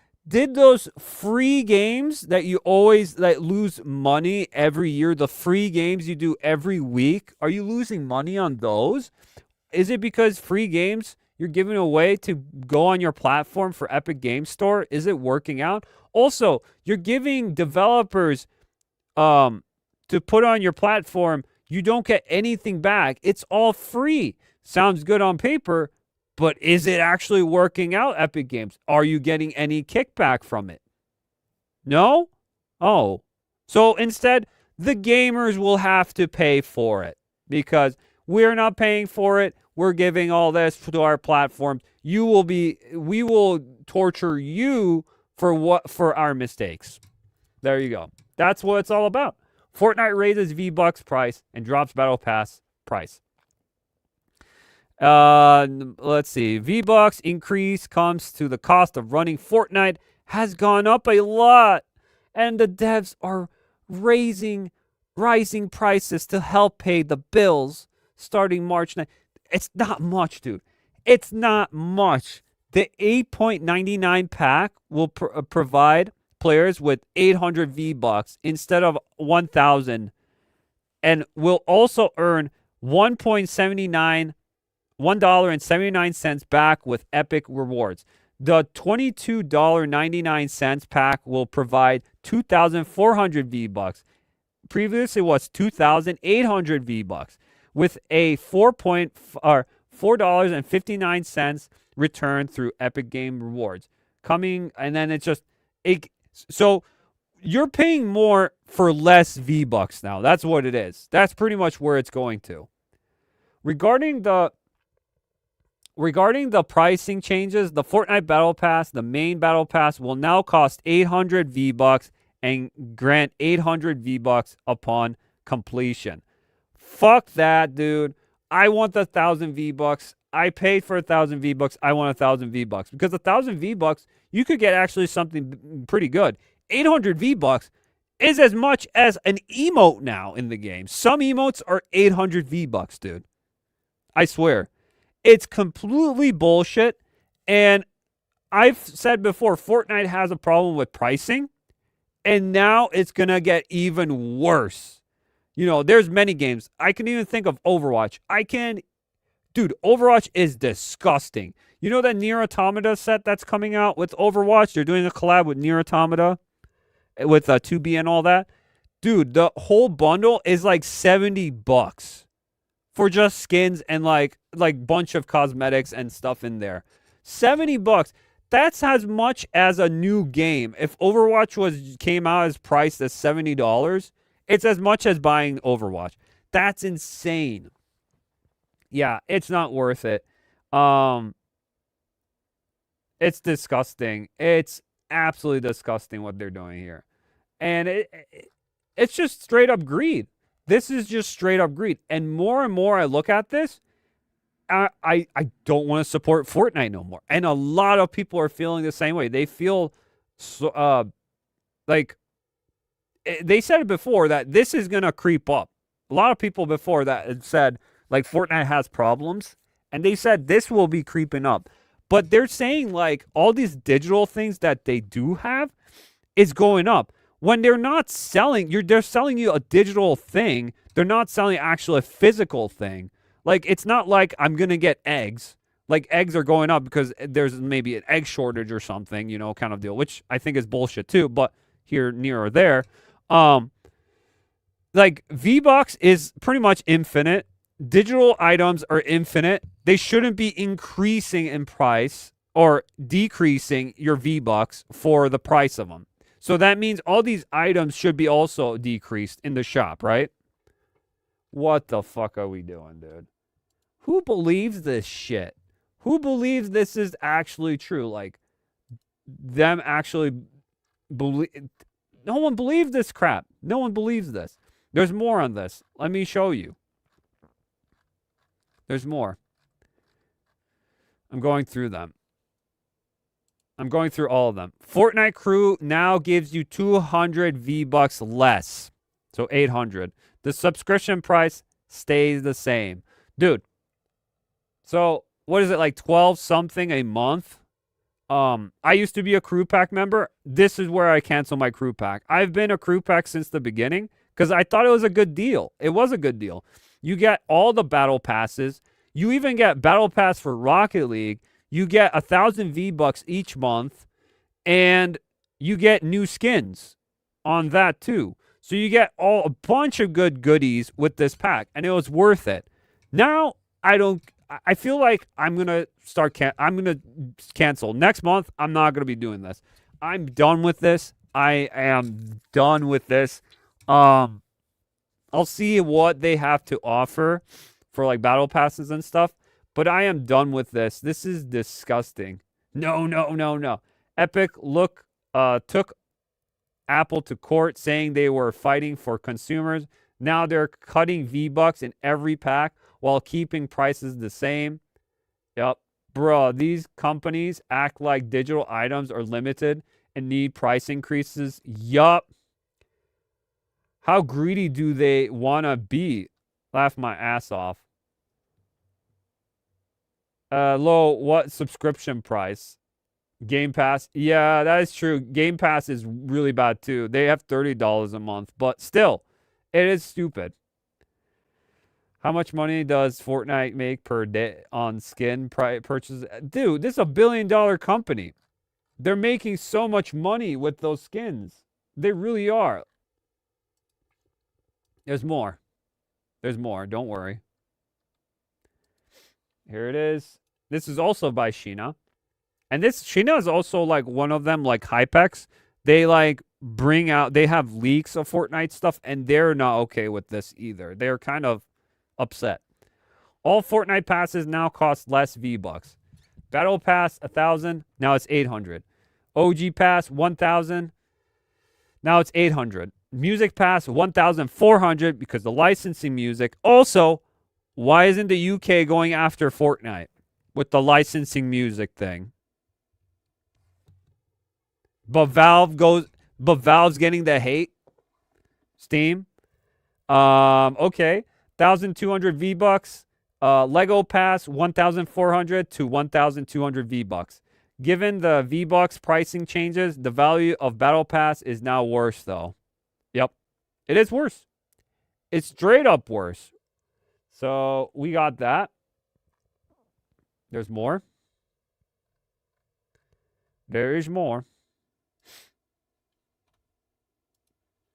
those free games that you always lose money every year, the free games you do every week, are you losing money on those? Is it because free games you're giving away to go on your platform for Epic Games Store? Is it working out? Also, you're giving developers to put on your platform. You don't get anything back. It's all free. Sounds good on paper, but is it actually working out, Epic Games? Are you getting any kickback from it? No? Oh. So instead, the gamers will have to pay for it because we're not paying for it. We're giving all this to our platform. We will torture you for our mistakes. There you go. That's what it's all about. Fortnite raises V-Bucks price and drops Battle Pass price. Let's see. V-Bucks increase comes to the cost of running Fortnite has gone up a lot, and the devs are rising prices to help pay the bills starting March 9th. It's not much, dude. It's not much. The 8.99 pack will provide players with 800 V-Bucks instead of 1,000, and will also earn $1.79 back with Epic Rewards. The $22.99 pack will provide 2,400 V-Bucks. Previously was 2,800 V-Bucks with a $4.59 return through Epic Game Rewards. Coming, and then it's just so you're paying more for less V-Bucks now. That's what it is. That's pretty much where it's going to. Regarding the pricing changes, the Fortnite Battle Pass, the main Battle Pass, will now cost 800 V-Bucks and grant 800 V-Bucks upon completion. Fuck that, dude. I want the 1,000 V-Bucks. I paid for 1,000 V-Bucks. I want 1,000 V-Bucks. Because 1,000 V-Bucks, you could get actually something pretty good. 800 V-Bucks is as much as an emote now in the game. Some emotes are 800 V-Bucks, dude. I swear. It's completely bullshit. And I've said before, Fortnite has a problem with pricing. And now it's going to get even worse. You know, there's many games. I can even think of Overwatch. Dude, Overwatch is disgusting. You know that Nier Automata set that's coming out with Overwatch? They're doing a collab with Nier Automata with 2B and all that. Dude, the whole bundle is like $70 for just skins and like bunch of cosmetics and stuff in there. $70. That's as much as a new game. If Overwatch came out as priced as $70, it's as much as buying Overwatch. That's insane. Yeah, it's not worth it. It's disgusting. It's absolutely disgusting what they're doing here. And it's just straight up greed. This is just straight up greed. And more I look at this, I don't want to support Fortnite no more. And a lot of people are feeling the same way. They feel like they said it before that this is going to creep up. A lot of people before that had said like Fortnite has problems, and they said this will be creeping up. But they're saying like all these digital things that they do have is going up. When they're not selling, they're selling you a digital thing. They're not selling actually a physical thing. Like, it's not like I'm going to get eggs. Like, eggs are going up because there's maybe an egg shortage or something, you know, kind of deal, which I think is bullshit too, but here, near or there. Like, V-Bucks is pretty much infinite. Digital items are infinite. They shouldn't be increasing in price or decreasing your V-Bucks for the price of them. So that means all these items should be also decreased in the shop, right? What the fuck are we doing, dude? Who believes this shit? Who believes this is actually true? Like, them actually believe... No one believes this crap. No one believes this. There's more on this. Let me show you. There's more. I'm going through them. I'm going through all of them. Fortnite Crew now gives you 200 V-Bucks less. So 800. The subscription price stays the same. Dude. So, what is it, like 12 something a month? I used to be a Crew Pack member. This is where I cancel my Crew Pack. I've been a Crew Pack since the beginning because I thought it was a good deal. It was a good deal. You get all the battle passes. You even get battle pass for Rocket League. You get 1,000 V-Bucks each month, and you get new skins on that too. So you get a bunch of good goodies with this pack, and it was worth it. Now I feel like I'm gonna cancel next month. I'm not gonna be doing this. I'm done with this. I am done with this. I'll see what they have to offer for like battle passes and stuff. But I am done with this. This is disgusting. No. Epic took Apple to court saying they were fighting for consumers. Now they're cutting V-Bucks in every pack while keeping prices the same. Yep. Bruh, these companies act like digital items are limited and need price increases. Yup. How greedy do they want to be? Laugh my ass off. Low, what subscription price? Game Pass? Yeah, that is true. Game Pass is really bad too. They have $30 a month, but still, it is stupid. How much money does Fortnite make per day on skin purchases? Dude, this is $1 billion company. They're making so much money with those skins. They really are. There's more. There's more. Don't worry. Here it is. This is also by Sheena. And this Sheena is also like one of them, like Hypex. They like bring out, they have leaks of Fortnite stuff, and they're not okay with this either. They're kind of upset. All Fortnite passes now cost less V-Bucks. Battle Pass 1,000, now it's 800. OG Pass 1,000, now it's 800. Music Pass 1,400 because the licensing music. Also, why isn't the UK going after Fortnite with the licensing music thing? But Valve's getting the hate. Steam. Okay. 1,200 V-Bucks. Lego Pass 1,400 to 1,200 V-Bucks. Given the V-Bucks pricing changes, the value of Battle Pass is now worse though. Yep. It is worse. It's straight up worse. So we got that. There's more. There is more.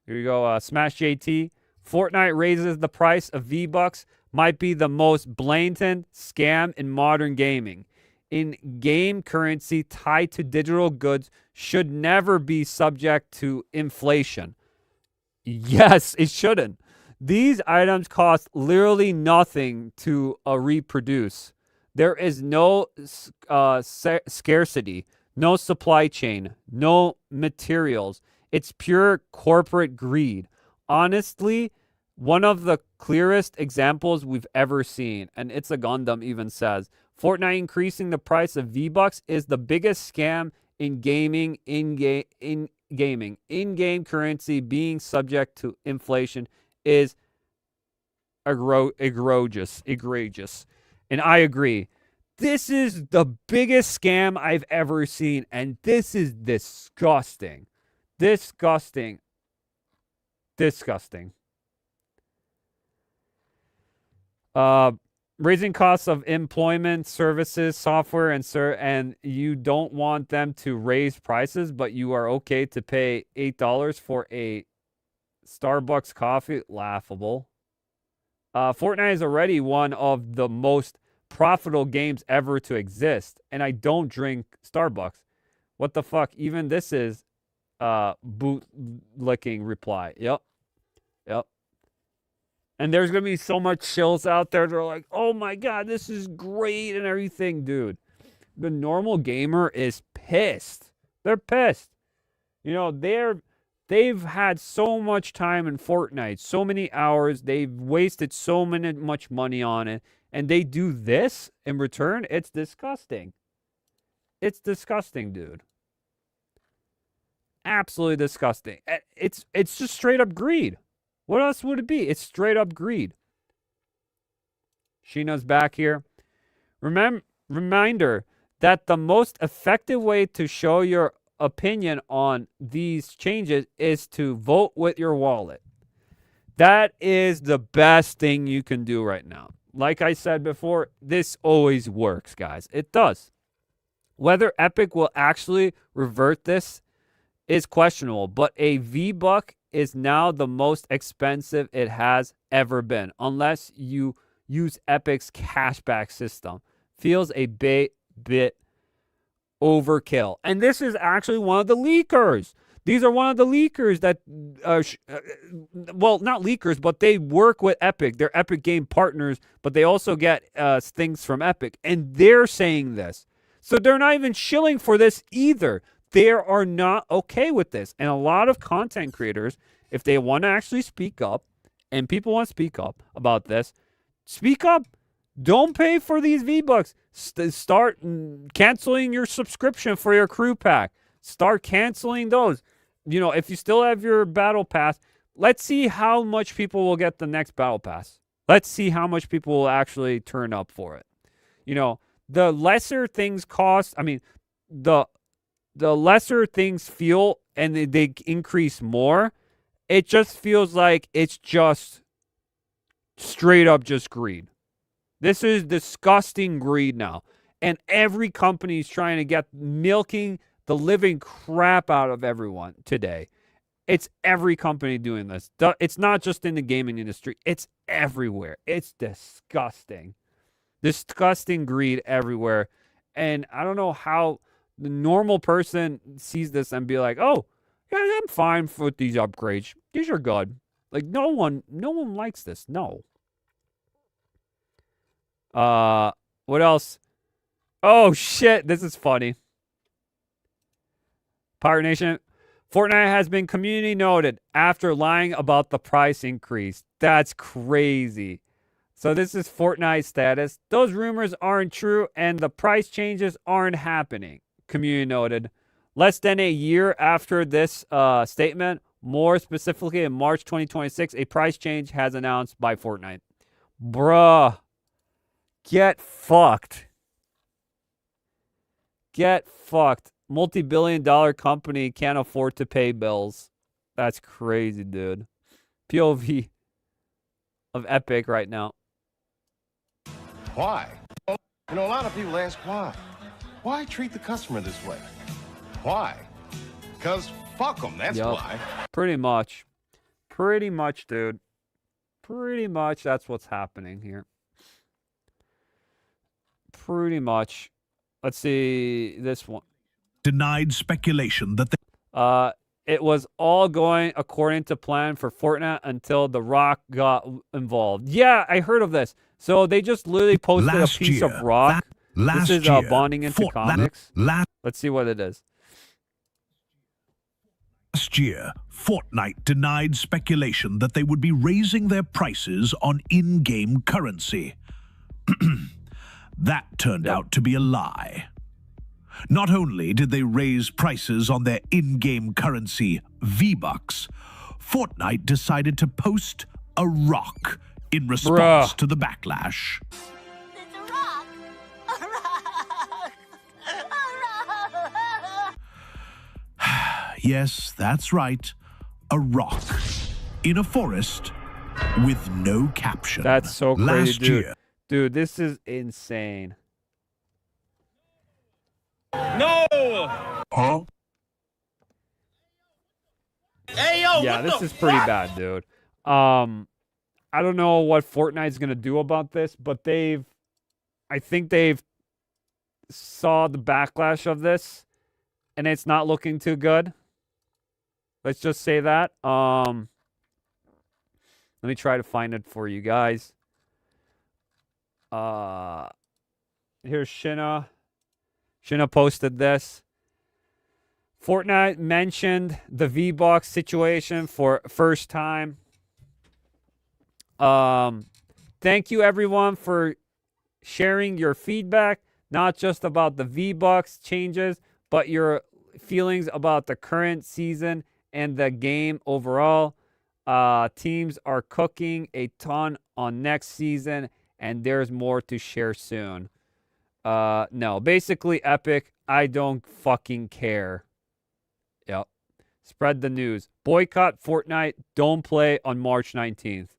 Here you go. Smash JT. Fortnite raises the price of V-Bucks. Might be the most blatant scam in modern gaming. In-game currency tied to digital goods should never be subject to inflation. Yes, it shouldn't. These items cost literally nothing to reproduce. There is no scarcity, no supply chain, no materials. It's pure corporate greed. Honestly, one of the clearest examples we've ever seen, and It's a Gundam even says, Fortnite increasing the price of V-Bucks is the biggest scam in gaming. In-game currency being subject to inflation is egregious. And I agree. This is the biggest scam I've ever seen, and this is disgusting. Disgusting. Raising costs of employment, services, software, and you don't want them to raise prices, but you are okay to pay $8 for a Starbucks coffee. Laughable. Fortnite is already one of the most profitable games ever to exist, and I don't drink Starbucks. What the fuck? Even this is bootlicking reply. Yep. And there's going to be so much shills out there that are like, oh my God, this is great and everything, dude. The normal gamer is pissed. They're pissed. You know, they've had so much time in Fortnite, so many hours. They've wasted so much money on it. And they do this in return. It's disgusting. It's disgusting, dude. Absolutely disgusting. It's just straight up greed. What else would it be? It's straight up greed. Sheena's back here. Reminder that the most effective way to show your opinion on these changes is to vote with your wallet. That is the best thing you can do right now. Like I said before, this always works, guys. It does. Whether Epic will actually revert this is questionable, but a V-Buck is now the most expensive it has ever been, unless you use Epic's cashback system. Feels a bit overkill. And this is actually one of the leakers. These are one of the leakers that, well, not leakers, but they work with Epic. They're Epic Game partners, but they also get things from Epic. And they're saying this. So they're not even shilling for this either. They are not okay with this. And a lot of content creators, if they want to actually speak up, and people want to speak up about this, speak up. Don't pay for these V-Bucks. Start canceling your subscription for your crew pack. Start canceling those. You know, if you still have your battle pass, let's see how much people will get the next battle pass. Let's see how much people will actually turn up for it. You know, the lesser things cost, I mean, the lesser things feel and they increase more, it just feels like it's just Straight up just greed. This is disgusting greed now. And every company is trying to get milking the living crap out of everyone today. It's every company doing this. It's not just in the gaming industry. It's everywhere. It's disgusting. Disgusting greed everywhere. And I don't know how the normal person sees this and be like, oh, yeah, I'm fine with these upgrades. These are good. Like, no one likes this. No. What else? Oh, shit. This is funny. Pirate Nation. Fortnite has been community noted after lying about the price increase. That's crazy. So this is Fortnite status. Those rumors aren't true and the price changes aren't happening. Community noted. Less than a year after this statement, more specifically in March 2026, a price change has announced by Fortnite. Bruh. Get fucked. Get fucked. Multi-billion-dollar company can't afford to pay bills. That's crazy, dude. POV of Epic right now.
Why? You know, a lot of people ask why. Why treat the customer this way? Why? Because fuck them, that's why.
Pretty much. Pretty much, dude. Pretty much that's what's happening here. Pretty much. Let's see this one.
Denied speculation that
it was all going according to plan for Fortnite until The Rock got involved. Yeah, I heard of this. So they just literally posted a piece of rock. This is bonding into comics. Let's see what it is.
Last year, Fortnite denied speculation that they would be raising their prices on in-game currency. That turned out to be a lie. Not only did they raise prices on their in-game currency, V-Bucks, Fortnite decided to post a rock in response to the backlash.
It's a rock! A rock! A rock!
Yes, that's right. A rock. In a forest with no caption.
That's so crazy,
Last
dude.
year.
Dude, this is insane.
No!
Huh?
Hey, yo,
Yeah,
what
this
the
is pretty
fuck?
bad, dude. I don't know what Fortnite's gonna do about this, but I think they've saw the backlash of this, and it's not looking too good. Let's just say that. Let me try to find it for you guys. Here's Shinna. Shinna posted this. Fortnite mentioned the V-Bucks situation for first time. Thank you everyone for sharing your feedback, not just about the V-Bucks changes, but your feelings about the current season and the game overall. Teams are cooking a ton on next season, and there's more to share soon. No, basically, Epic, I don't fucking care. Yep. Spread the news. Boycott Fortnite. Don't play on March 19th.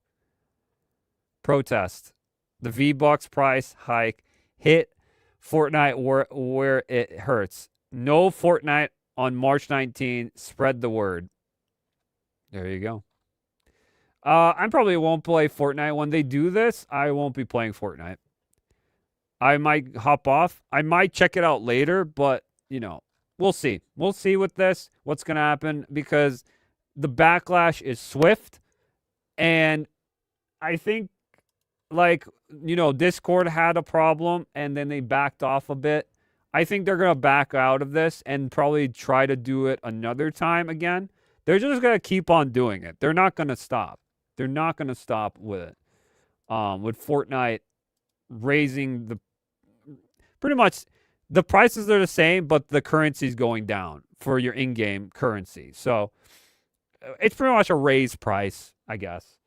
Protest. The V-Bucks price hike hit Fortnite where it hurts. No Fortnite on March 19th. Spread the word. There you go. I probably won't play Fortnite. When they do this, I won't be playing Fortnite. I might hop off. I might check it out later, but, you know, we'll see. We'll see with this, what's going to happen, because the backlash is swift. And I think, like, you know, Discord had a problem, and then they backed off a bit. I think they're going to back out of this and probably try to do it another time again. They're just going to keep on doing it. They're not going to stop. They're not going to stop with it. With Fortnite raising the... Pretty much, the prices are the same, but the currency is going down for your in-game currency. So, it's pretty much a raised price, I guess.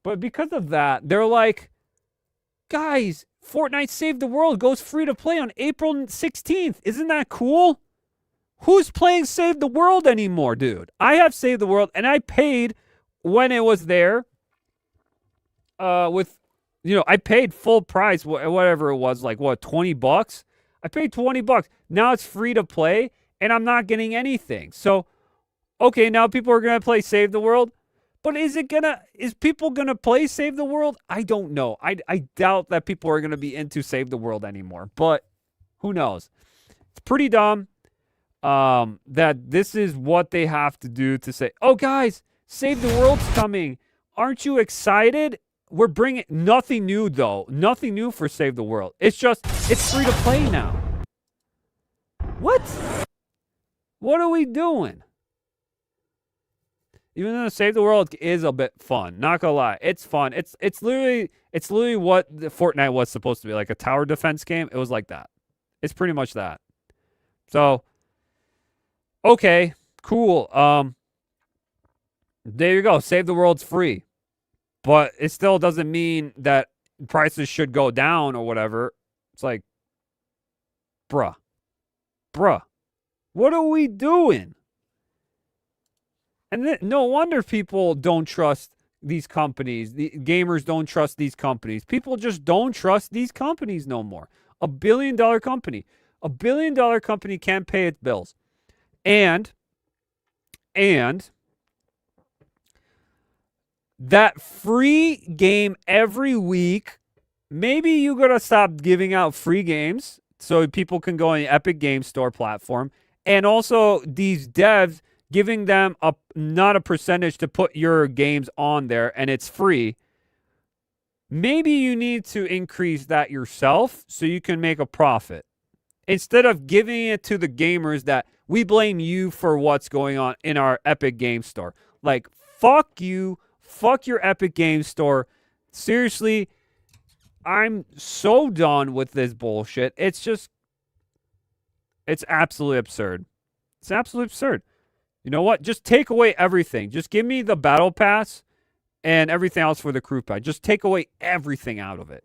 But because of that, they're like, guys, Fortnite Save the World goes free to play on April 16th. Isn't that cool? Who's playing Save the World anymore, dude? I have Save the World, and I paid when it was there. with, you know, I paid full price, whatever it was, like what, $20? I paid $20. Now it's free to play, and I'm not getting anything. So, okay, now people are gonna play Save the World, but is people gonna play Save the World? I don't know. I doubt that people are gonna be into Save the World anymore. But who knows? It's pretty dumb. That this is what they have to do to say, oh guys, Save the World's coming. Aren't you excited? We're bringing nothing new though. Nothing new for Save the World. It's just, it's free to play now. What? What are we doing? Even though Save the World is a bit fun, not gonna lie, it's fun. It's literally what the Fortnite was supposed to be, like a tower defense game. It was like that. It's pretty much that. So, okay, cool. There you go. Save the World's free. But it still doesn't mean that prices should go down or whatever. It's like, bruh. What are we doing? And no wonder people don't trust these companies. The gamers don't trust these companies. People just don't trust these companies no more. $1 billion company. $1 billion company can't pay its bills. And that free game every week, maybe you gotta stop giving out free games so people can go on the Epic Game Store platform. And also these devs giving them not a percentage to put your games on there and it's free. Maybe you need to increase that yourself so you can make a profit. Instead of giving it to the gamers that we blame you for what's going on in our Epic Game Store. Like, fuck you. Fuck your Epic Game Store. Seriously, I'm so done with this bullshit. It's absolutely absurd. It's absolutely absurd. You know what? Just take away everything. Just give me the battle pass and everything else for the crew pack. Just take away everything out of it.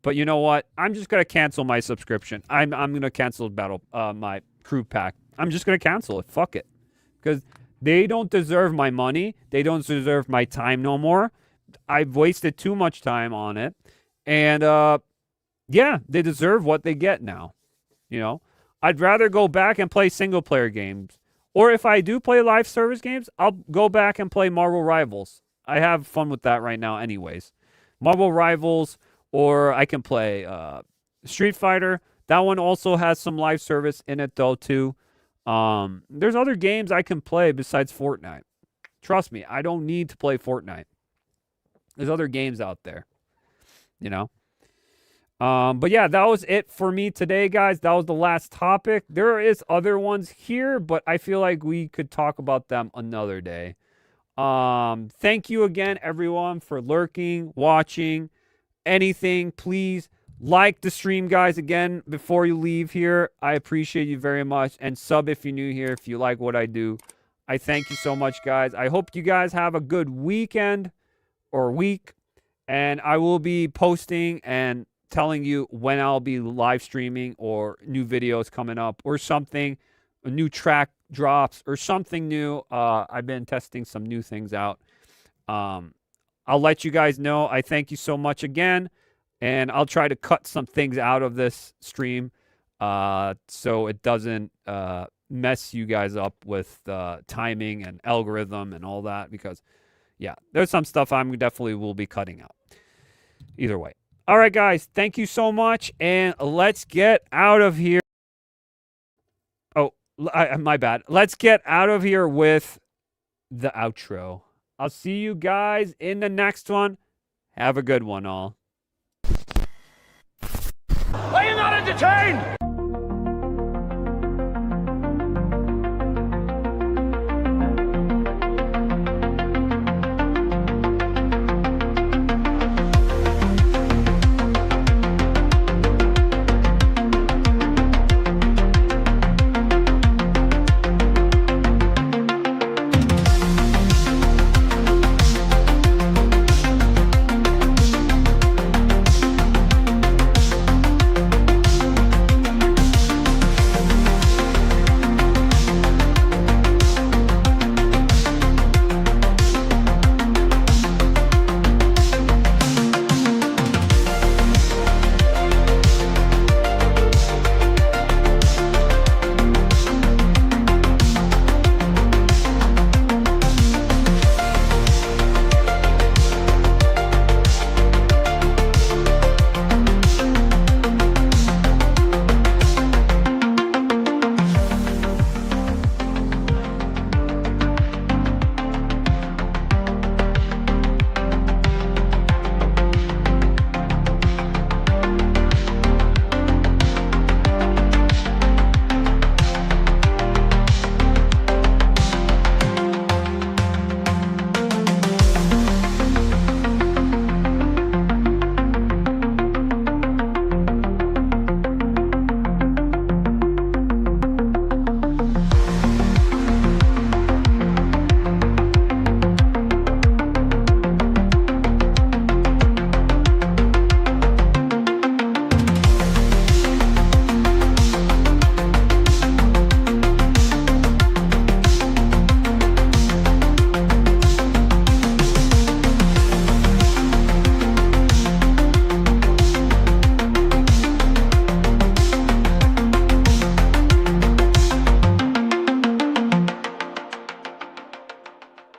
But you know what? I'm just gonna cancel my subscription. I'm gonna cancel my crew pack. I'm just gonna cancel it. Fuck it. Because they don't deserve my money. They don't deserve my time no more. I've wasted too much time on it. And yeah, they deserve what they get now. You know? I'd rather go back and play single player games. Or if I do play live service games, I'll go back and play Marvel Rivals. I have fun with that right now anyways. Marvel Rivals, or I can play Street Fighter. That one also has some live service in it though too. There's other games I can play besides Fortnite. Trust me, I don't need to play Fortnite. There's other games out there, you know. But yeah, that was it for me today, guys. That was the last topic. There is other ones here, but I feel like we could talk about them another day. Thank you again, everyone, for lurking, watching, anything. Please like the stream, guys, again, before you leave here. I appreciate you very much. And sub if you're new here, if you like what I do. I thank you so much, guys. I hope you guys have a good weekend or week. And I will be posting and telling you when I'll be live streaming or new videos coming up or something, a new track drops or something new. I've been testing some new things out. I'll let you guys know. I thank you so much again. And I'll try to cut some things out of this stream so it doesn't mess you guys up with timing and algorithm and all that. Because, yeah, there's some stuff I'm definitely will be cutting out. Either way. All right, guys. Thank you so much. And let's get out of here. Oh, my bad. Let's get out of here with the outro. I'll see you guys in the next one. Have a good one, all.
Are you not entertained?